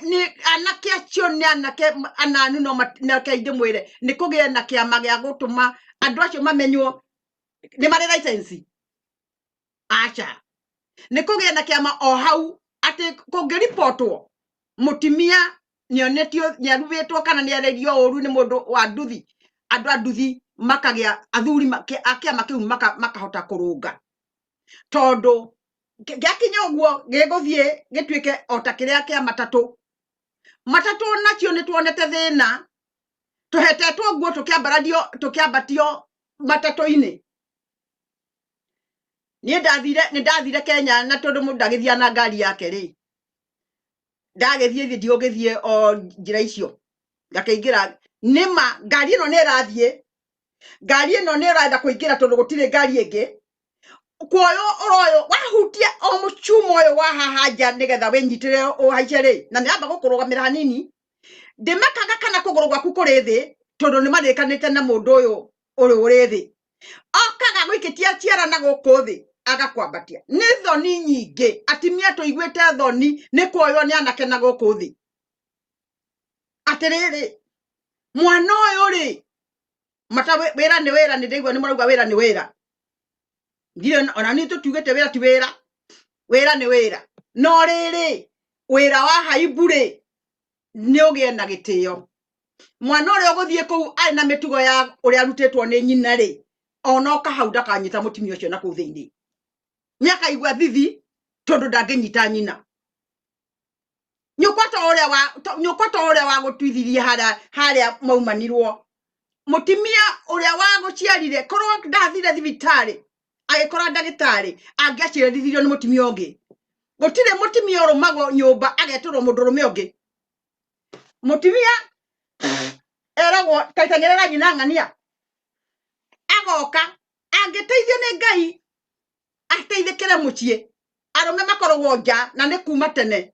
ni anake acio ni anake ananu no nake inde mwire ni kugie na kiama gia gutuma andu acio mamenywo ni mari license acha ni kugie na kiama o hau ati kungiripotwo mutimia nionetio niaruvitwo kana niarerio uru ni mundu wa nduthi andu anduthi makagia athuri akiama kiu makahota kurunga tondu gakinya uguo giguthie gitwike ota kiria kia matatu nacio ni tuonete thina tuhetetwo guo tukiambatio matatu-ini ni ndathire Kenya na tondu mundu ndagithia na ngari yake ri ndagithie ndiogithie o njira icio ngakeingira nima ngari ino nirathie ngari ino nirenda kuingira tondu gutire ngari ingi kuoyo oroyo wahutia o muchumo oyo wa hahaja nigetha wenyitire uhaice ri na niamba gukurugamira hanini ndimakaga kana kuguru gwaku kuri thi tondu ni marikanite na mundu uyu uri thi okaga gwikitia ciara na guku thi agakwambatia ni thoni nyingi atimia tuiguite thoni ni kuoyo ni anake na guku thi atiriri mwana uyu ri mata wira ni wira ni ndigwa ni marauga wira ni wira ndio ona ni tutugete wira ti wira ni wira no riri wira wa haibure ni ugie na gitio mwana uri uguthie ku ai na mitugo ya uri arutetwo ni nyina ri ona ukahauda kanyita mutimio cio na ku thiini miaka igwa thithi tondu ndangenyita nyina nyukwato uria wa gutwithirie haria maumanirwo mutimia uria wa guciarire korwo ndathire thibitari agikora ndagitari angiaciarithirio ni mutimia ungi gutire mutimia urumago nyumba ageturwo mundurume ungi mutimia eragwo taitanyerera nyina ng'ania agoka angiteithio ni Ngai ateithikire mucie arume makoragwo nja na ni kuma tene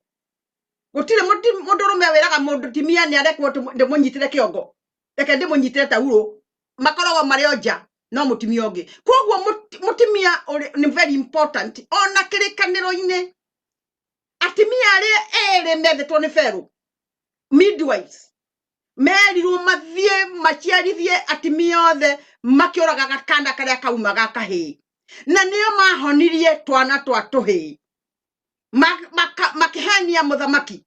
gutire mundurume wiraga mundu timia ni arekwo ndimunyitire kiongo reke ndimunyitire tauro makoragwo mari nja no mutimia ungi kogwo mutimia ni very important ona kirikaniro-ini atimia eri methetwo ni Fero midwives merirwo mathie maciarithie atimia othe makiuraga gakanda karia kauma gakahi na niyo mahonirie twana twa tuhi makihania muthamaki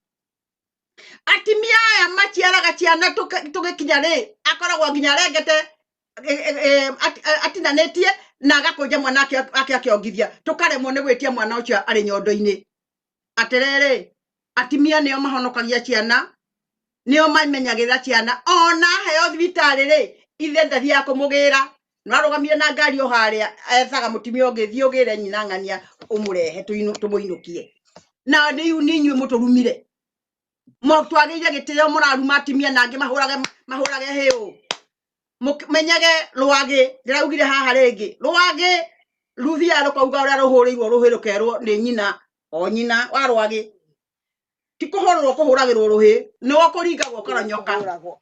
atimia aya maciaraga ciana tugikinya ri akoragwo nginya rengete atinanetie na agakunja mwana ake akiongithia tukaremwo ni gwitia mwana ucio ari nyondo-ini atirere atimia niyo mahonokagia ciana niyo mamenyagira ciana ona heo thibitari ri ithe ndathi ya kumugira narugamire na ngari o haria ethaga mutimia ungi ugire nyina ng'ania umurehe tumuinukie na ni inywe muturumire mo twagire gitio muraruma atimia nangi mahurage hiu menyage rwage ndiraugire haha ringi rwage ruthia rukauga uria ruhurirwo ruhirukerwo ni nyina o nyina wa rwage tikuhorwo kuhuragirwo ruhi no kuringagwo karonyoka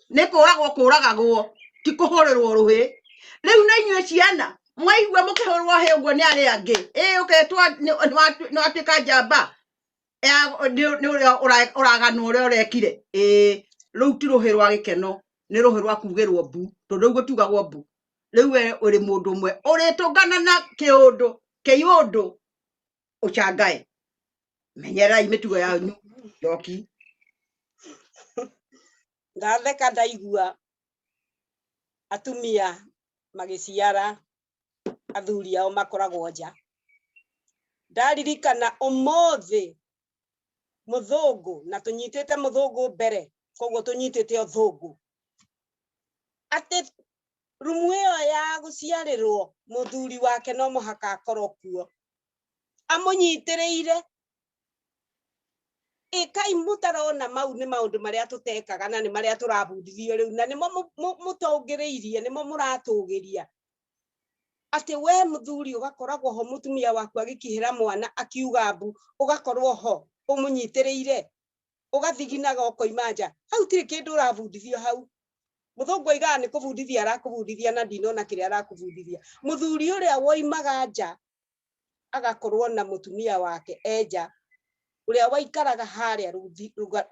ni kuragwo kuragagwo tikuhorirwo ruhi riu na inyue ciana mwaigua mukihorwo he uguo ni ari angi uketwa no atika njamba ni uria uraganwo uria urekire riu ti ruhi rwa gikeno ni ruhi rwa kugirwo mbu tondu uguo tugagwo mbu riu we uri mundu mwe uritungana na kiundu uchangae menyerai mitugo yanyu Njoki ndatheka ndaigua atumia magiciara athuri ao makoragwo nja ndaririkana umuthi muthungu na tunyitite muthungu mbere koguo tunyitite uthungu ati rumu iyo ya guciarirwo muthuri wake no muhaka akorwo kuo amunyitiriire kai mutarona mau ni maundu maria tutekaga na ni maria turabundithio riu na nimo mutongiriirie nimo muratugiria ati we muthuri ugakoragwo ho mutumia waku agikihira mwana akiuga mbu ugakorwo ho umunyitiriire ugathiginaga ukoimanja hau tiri kindu urabundithio hau muthungu aiga ni kubundithia arakubundithia na ndinona kiria arakubundithia muthuri uria woimaga nja agakorwo na mutumia wake enja uria waikaraga haria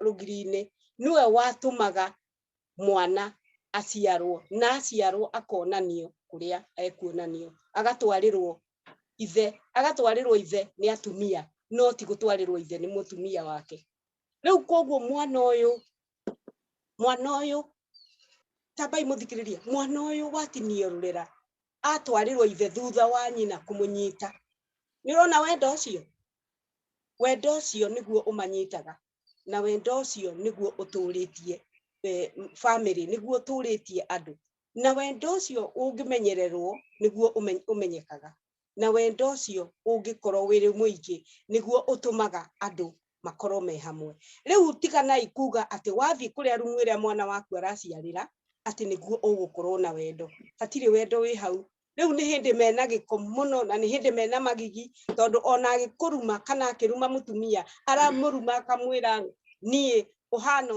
rugiri-ini niwe watumaga mwana aciarwo na aciarwo akonanio kuria ekuonanio agatwarirwo ithe ni atumia no ti gutwarirwo ithe ni mutumia wake riu koguo mwana uyu tabai muthikiriria mwana uyu watinio rurera atwarirwo ithe thutha wa nyina kumunyita ni rona wendo ucio niguo umanyitaga na wendo ucio niguo uturitie family niguo uturitie andu na wendo ucio ungimenyererwo niguo umenyekaga na wendo ucio ungikorwo wiri muingi niguo utumaga andu makorwo me hamwe riu tiganai kuga ati wathi kuria rumu iria mwana waku araciarira ati niguo ugukorwo na wendo hatiri wendo wi hau riu ni hindi mena giko muno na ni hindi mena magigi tondu ona agikuruma kana akiruma mutumia aramuruma akamwira nie uhana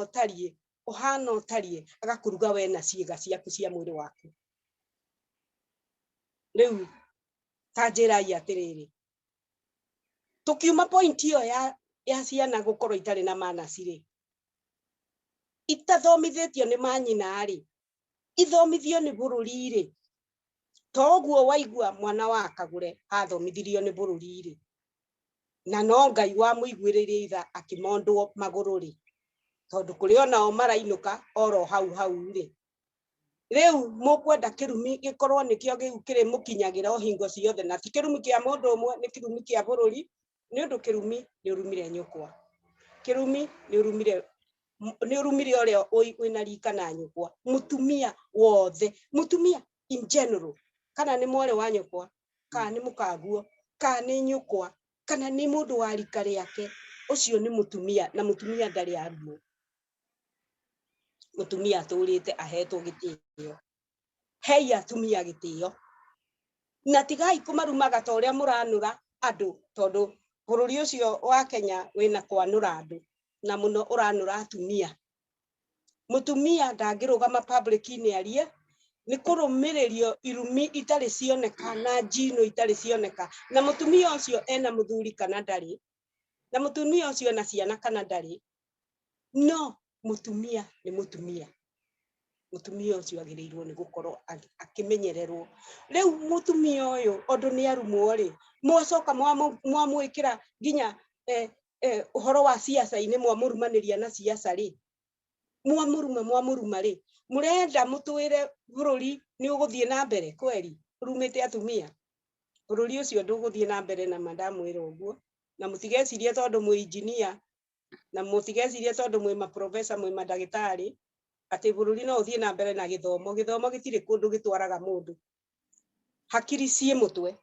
utarie agakuruga we na ciiga ciaku cia mwiri waku riu tanjirai atiriri tukiuma point iyo ya ciana gukorwo itari na manaciri itathomithitio ni manyina ri ithomithio ni bururi toguo waigua mwana wa Kagure athomithirio ni bururi na no Ngai wa muiguiririe itha akimondwo magururi tondu kuri onao marainuka oro hau ri riu mukwenda kirumi gikorwo nikio gikire mukinyagira hingo ciothe na ti kirumi kia mundu umwe ni kirumi kia bururi ni undu kirumi ni urumire nyukwa kirumi ni urumire uria wina rika na nyukwa mutumia wothe mutumia in general kana ni mwore wa nyukwa kana ni mukaguo kana ni nyukwa kana ni mundu wa rika riake ucio ni mutumia na mutumia ndari arumo mutumia aturite ahetwo gitio hei atumia gitio na tigai kumarumaga ta uria muranura andu tondu bururi ucio wa Kenya wina kwanura andu na muno uranura atumia mutumia ndangirugama public-ini arie ni kurumiririo irumi itari cioneka na njino itari cioneka na mutumia ucio ena muthuri kana ndari na mutumia ucio na ciana kana ndari no mutumia ni mutumia ucio agirirwo ni gukorwo akimenyererwo riu mutumia uyu ondu ni arumwo ri mwacoka mwamwikira ginya uhoro wa siasa-ini mwamurumaniria na siasa ri mwamuruma ri murenda mutwire bururi ni uguthie na mbere kweli urumite atumia bururi ucio nduguthie na mbere na mandamwira uguo na mutigecirie tondu mwi engineer na mutigecirie tondu mwi maprofesa mwi madagitari ati bururi no uthie na mbere na githomo gitiri kundu gitwaraga mundu hakiri cie mutwe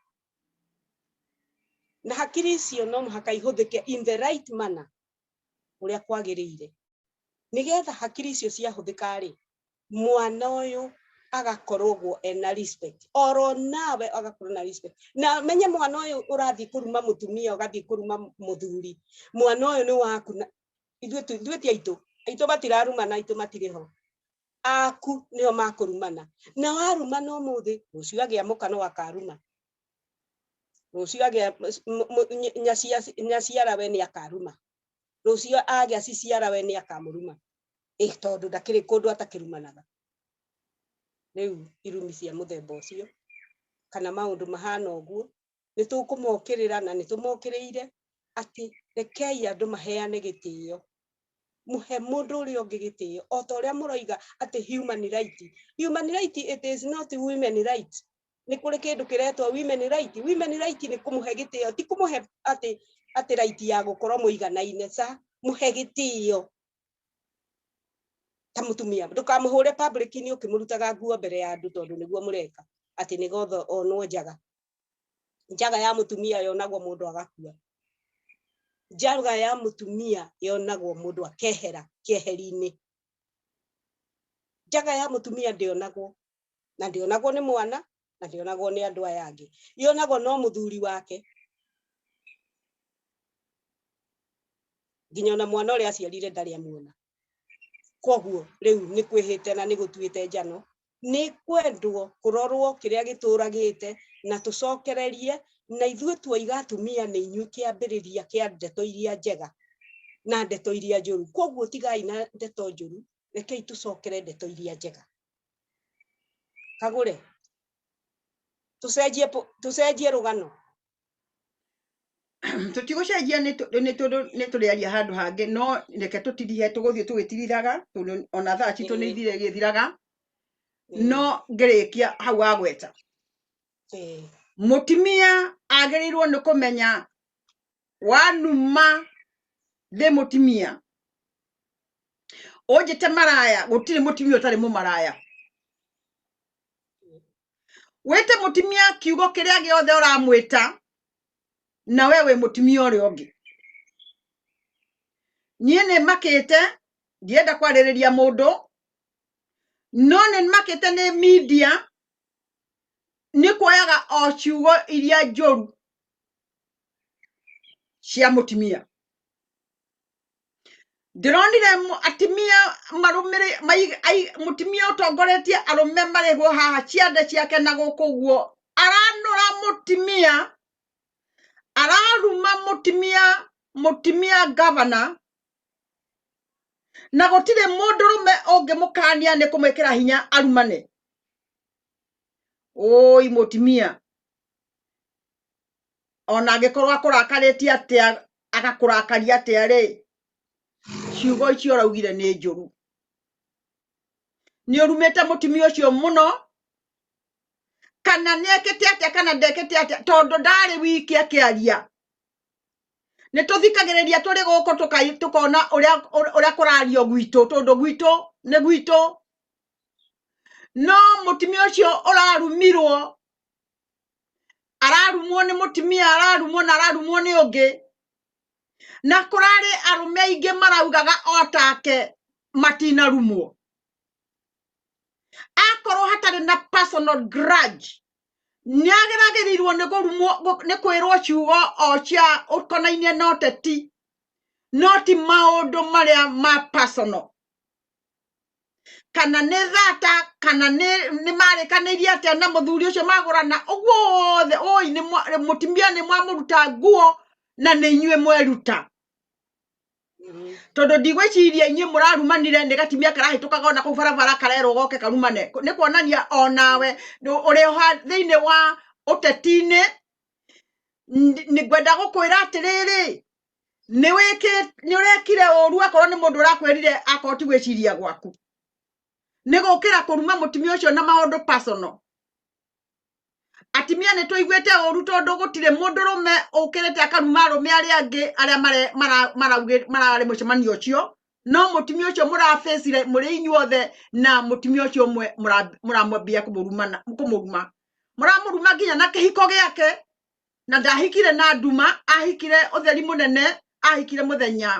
na hakiri icio no muhaka ihuthike in the right manner uria kwagirire nigetha hakiri icio cia huthika ri mwana uyu agakorwo ena respect oro nawe agakorwo na respect na menye mwana uyu urathi kuruma mutumia ugathi kuruma muthuri mwana uyu ni waku ithuĩ ti aitũ matirarumana aitũ matiriho aku nio makurumana na warumana umuthi rucio agia mukano wakaruma rucio agia nyaciara we ni akaruma rucio agia ciciara we ni akamuruma tondu ndakiri kundu atakirumanaga riu irumi cia muthemba ucio kana maundu mahana uguo nitukumokirira na nitumokiriire ati rekei andu maheane gitio muhe mundu uri ungi gitio o ta uria muroiga ati human right it is not women right ni kuri kindu kiretwa women right ni kumuhe gitio ti kumuhe ati right ya gukorwo muiganaine sa muhe gitio ta mutumia ndukamuhure public ni ukimurutaga nguo mbere ya andu tondu niguo mureka ati ni gotho onwo njaga ya mutumia yonagwo mundu agakua njaga ya mutumia yonagwo mundu akehera kieheri-ini njaga ya mutumia ndionagwo na ndionagwo ni mwana na ndionagwo ni andu aya angi yonagwo no muthuri wake nginya ona mwana uria aciarire ndari amuona koguo riu ni kwihite na ni gutuite njano ni kwendwo kurorwo kiria gituragite na tucokererie na ithuĩ tuoiga atumia nĩ inyuĩ kĩambĩrĩria kĩa ndeto iria njega na ndeto iria njũru koguo tigai na ndeto njũru rekei tucokere ndeto iria njega kagure tucenjie rugano tutigucenjia ni turiaria handu hangi no reke tutirihe tuguthie tugitirithaga ona thaa citũ nĩ ithire gĩthiraga no ngĩrĩkia hau agweta mutimia agĩrĩirwo nĩ kũmenya wanuma ndĩ mutimia ũnjĩte maraya gũtirĩ mutimia ũtarĩ mũmaraya wĩte mutimia kiugo kĩrĩa gĩothe ũramwĩta na wewe mutimia ũrĩa ũngĩ niĩ nĩ makĩte ndienda kwarĩrĩria mũndũ no nĩ makĩte nĩ media ni kuoyaga o ciugo iria njũru cia mutimia ndironire atimia marumire mutimia utongoretie arume marigwo haha ciande ciake na guku guo aranura mutimia araruma mutimia governor na gutire mundurume ungimukania ni kumwikira hinya arumane oi mutimia ona angikorwo akurakarĩtie atia agakurakaria atia ri ciugo icio uraugire ni njũru ni urumite mutimia ucio muno kana niekete atia kana ndekete atia tondu ndari wiki akiaria ni tuthikagiriria turi guku tukona uria kurario gwitu tondu gwitu ni gwitu no mutimia ucio urarumirwo ararumwo ni mutimia ararumwo na ararumwo ni ungi na kurari arume aingi maraugaga otake matinarumwo akorwo hatari na personal grudge niageragerirwo ni kurumwo ni kwirwo ciugo o cia ukonainie no teti no ti maundu maria ma personal kana nĩ thata kana nĩ marĩkanĩirie atĩa na mũthuri ũcio magũrana ũguo othe oi nĩ mutimia nĩ mwamuruta nguo na nĩ inyuĩ mweruta tondu ndigwiciria inyuĩ mũrarumanire nĩ gatimia karahĩtũkaga ona kũu barabara karerwo goke karumane nĩ kuonania onawe ũrĩ thĩinĩ wa ũteti-inĩ nĩ ngwenda gũkwĩra atĩrĩrĩ nĩ ũrekire ũru akorwo nĩ mũndũ ũrakwĩrire akorwo ti gwĩciria gwaku nĩ gũkĩra kũruma mutimia ũcio na maũndũ personal atimia nĩ tũiguĩte ũru tondu gũtirĩ mũndũrũme ũkĩrĩte akaruma arũme arĩa angĩ arĩa mararĩ mũcemanio ũcio no mutimia ũcio mũrafacire mũrĩ inyuothe na mutimia ũcio ũmwe mũramwambia kũmũruma mũramũruma nginya na kĩhiko gĩake na ndahikire na nduma ahikire ũtheri mũnene ahikire mũthenya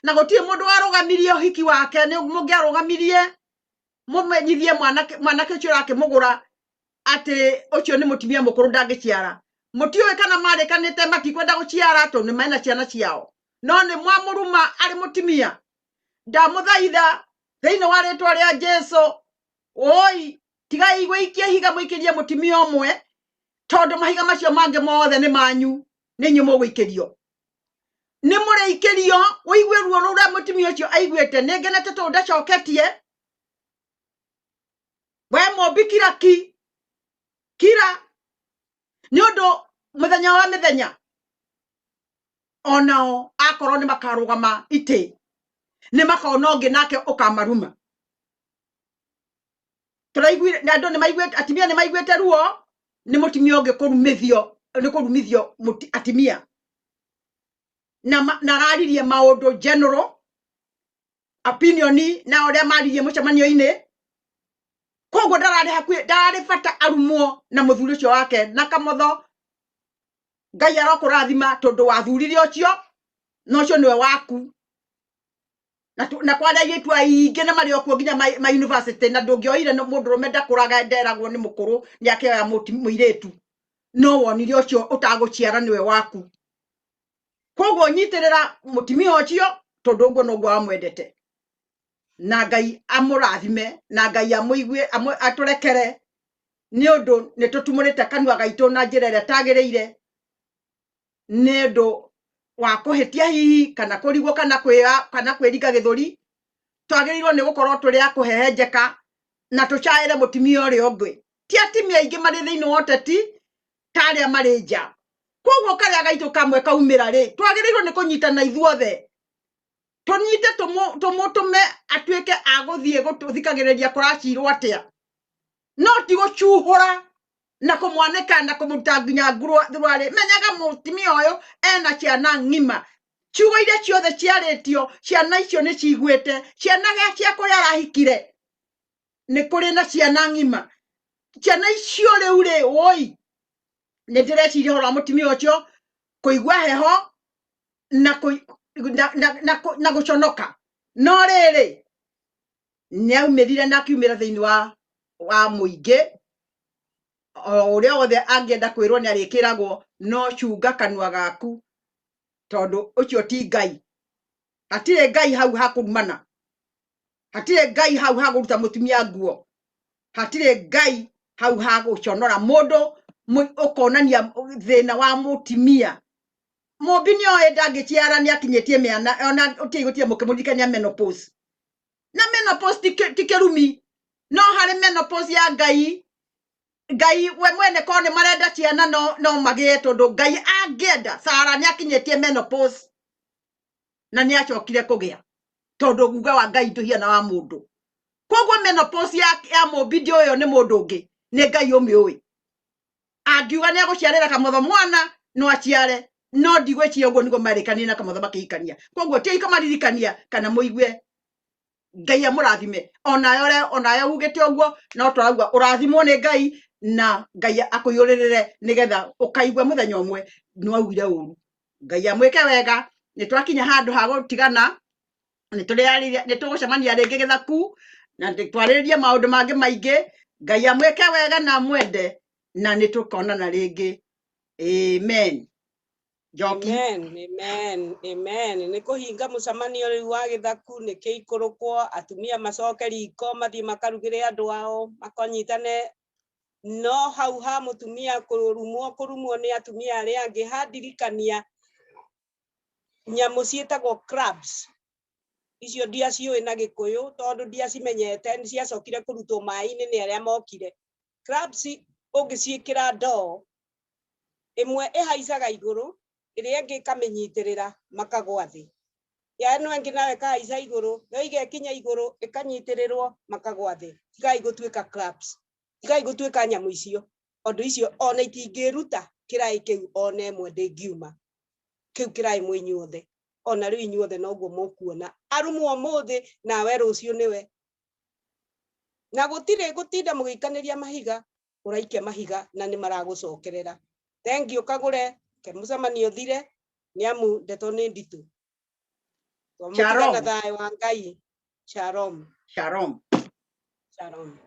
na gutire mundu warugamirie hiki wake ni mungiarugamirie mumenyithie mwanake ucio rake mugura ati ucio ni mutimia mukuru ndangiciara mutiwe kana marikanite matikwenda guciara to ni mena ciana ciao no ni mwamuruma ari mutimia ndamuthaitha thiini wa ritwa ria Jesu oi tigai gwikia higa muikirie mutimia umwe tondu mahiga macio mange mothe ni manyu ni nyu mugwikirio ni muriikirio uigwe ruo ruria mutimia ucio aiguite ningenete to ndacoketie we mobikira kira ni undu muthenya wa mithenya onao akorwo ni makarugama ite ni makona ungi nake ukamaruma turaigwire na andu ni maigwite atimia ni maigwite ruo ni mutimia ungi kurumithio atimia na raririe maundu general opinion na uria maririe mucemanio-ini koguo ndarari bata arumwo na muthuri ucio wake na kamotho Ngai arokurathima tondu wathurire ucio no cio niwe waku na kwaria yitu aingi na mari okuo nginya ma university na ndungioire no mundu rumenda kuraga nderagwo ni mukuru ni akioya muiretu no wonire ucio utaguciara niwe waku koguo nyitirira mutimia ucio tondu uguo no gwa mwendete na Ngai amurathime na Ngai amuigwe aturekere ni undu ni tutumurite kanua gaitu na njira ria tagiriire ni undu wa kuhitia hihi kana kurigwo kana kweringa githuri twagirirwo ni gukorwo turi akuhehenjeka na tuchaire mutimia uri ongwe ti atimia ingi mari thiini wa uteti taria mari nja koguo karia gaitu kamwe kaumira ri twagirirwo ni kunyitana ithuothe tunyite tumutume atuike aguthie guthikagiriria kuracirwo atia no ti guchuhura na kumwaneka na kumuruta nginya thurari menyaga mutimia uyu ena ciana ng'ima ciugo iria ciothe ciaritio ciana icio ni ciguite ciana cia kuria arahikire ni kuri na ciana ng'ima ciana icio riu ri oi ni ndireciria horo mutimia ucio kuigwa heho na guconoka no riri ni aumirire na kiumira thiini wa muingi uria wothe angienda kwirwo ni arikiragwo no cunga kanua gaku tondu ucio ti Ngai hatire Ngai hau hakurumana hatire Ngai hau haguruta mutimia nguo hatire Ngai hau haguconora mundu ukonania thina wa mutimia mobini oe ndangiciara ni akinyetie miana ona utigũtie mukimurikania menopause na menopause tikerumi no hari menopause ya Ngai we mwene ko ni marenda ciana no magie tondu Ngai angenda Sara ni akinyetie menopause na ni acokire kugia tondu guga wa Ngai nduhiana wa mundu koguo menopause ya mobidi oyo ni mundu ungi ni Ngai umiui angiuga ni aguciarira kamotho mwana no aciare no ndigweciria uguo nigo marikania na kamotho makihikania koguo ti ikamarikania kana muigwe Ngai amurathime onayo ugite uguo no turaugwa urathimwo ni Ngai na Ngai akuyuririre nigetha ukaigwa muthenya umwe no augire uru Ngai amwike wega ni twakinya handu ha gutigana ni tugucemania ringi githaku na twaririe maundu mangi maingi Ngai amwike wega na mwende na ni tukonana ringi amen Joki. Amen. Ni kuhinga mucemanio riu wa githaku ni kiikurukwo atumia macoke riko mathie makarugire andu ao makonyitane no hau ha mutumia kurumwo ni atumia aria angi handirikania nyamu cietagwo crabs icio ndia ciui na gikuyu tondu ndia cimenyete ni ciacokire kurutwo mai-ini ni aria mokire crabs ungiciikira ndoo imwe ihaicaga iguru iria ingi kamenyitirira makagwa thi ya no ingi nawe kahaica iguru no igekinya iguru ikanyitirirwo makagwa thi tigai gutuika crabs tigai gutuika nyamu icio ondu icio ona itingiruta kirai kiu ona imwe ndingiuma kiu kirai mwe inyuothe ona riu inyuothe noguo mukuona arumwo muthi nawe rucio niwe na gutire gutinda mugikaniria mahiga uraikia mahiga na ni maragucokerera thank you kagure ke mucemanio thire niamu ndeto ni nditu Twamutigana thayũ wa Ngai. Shalom. Shalom. Shalom.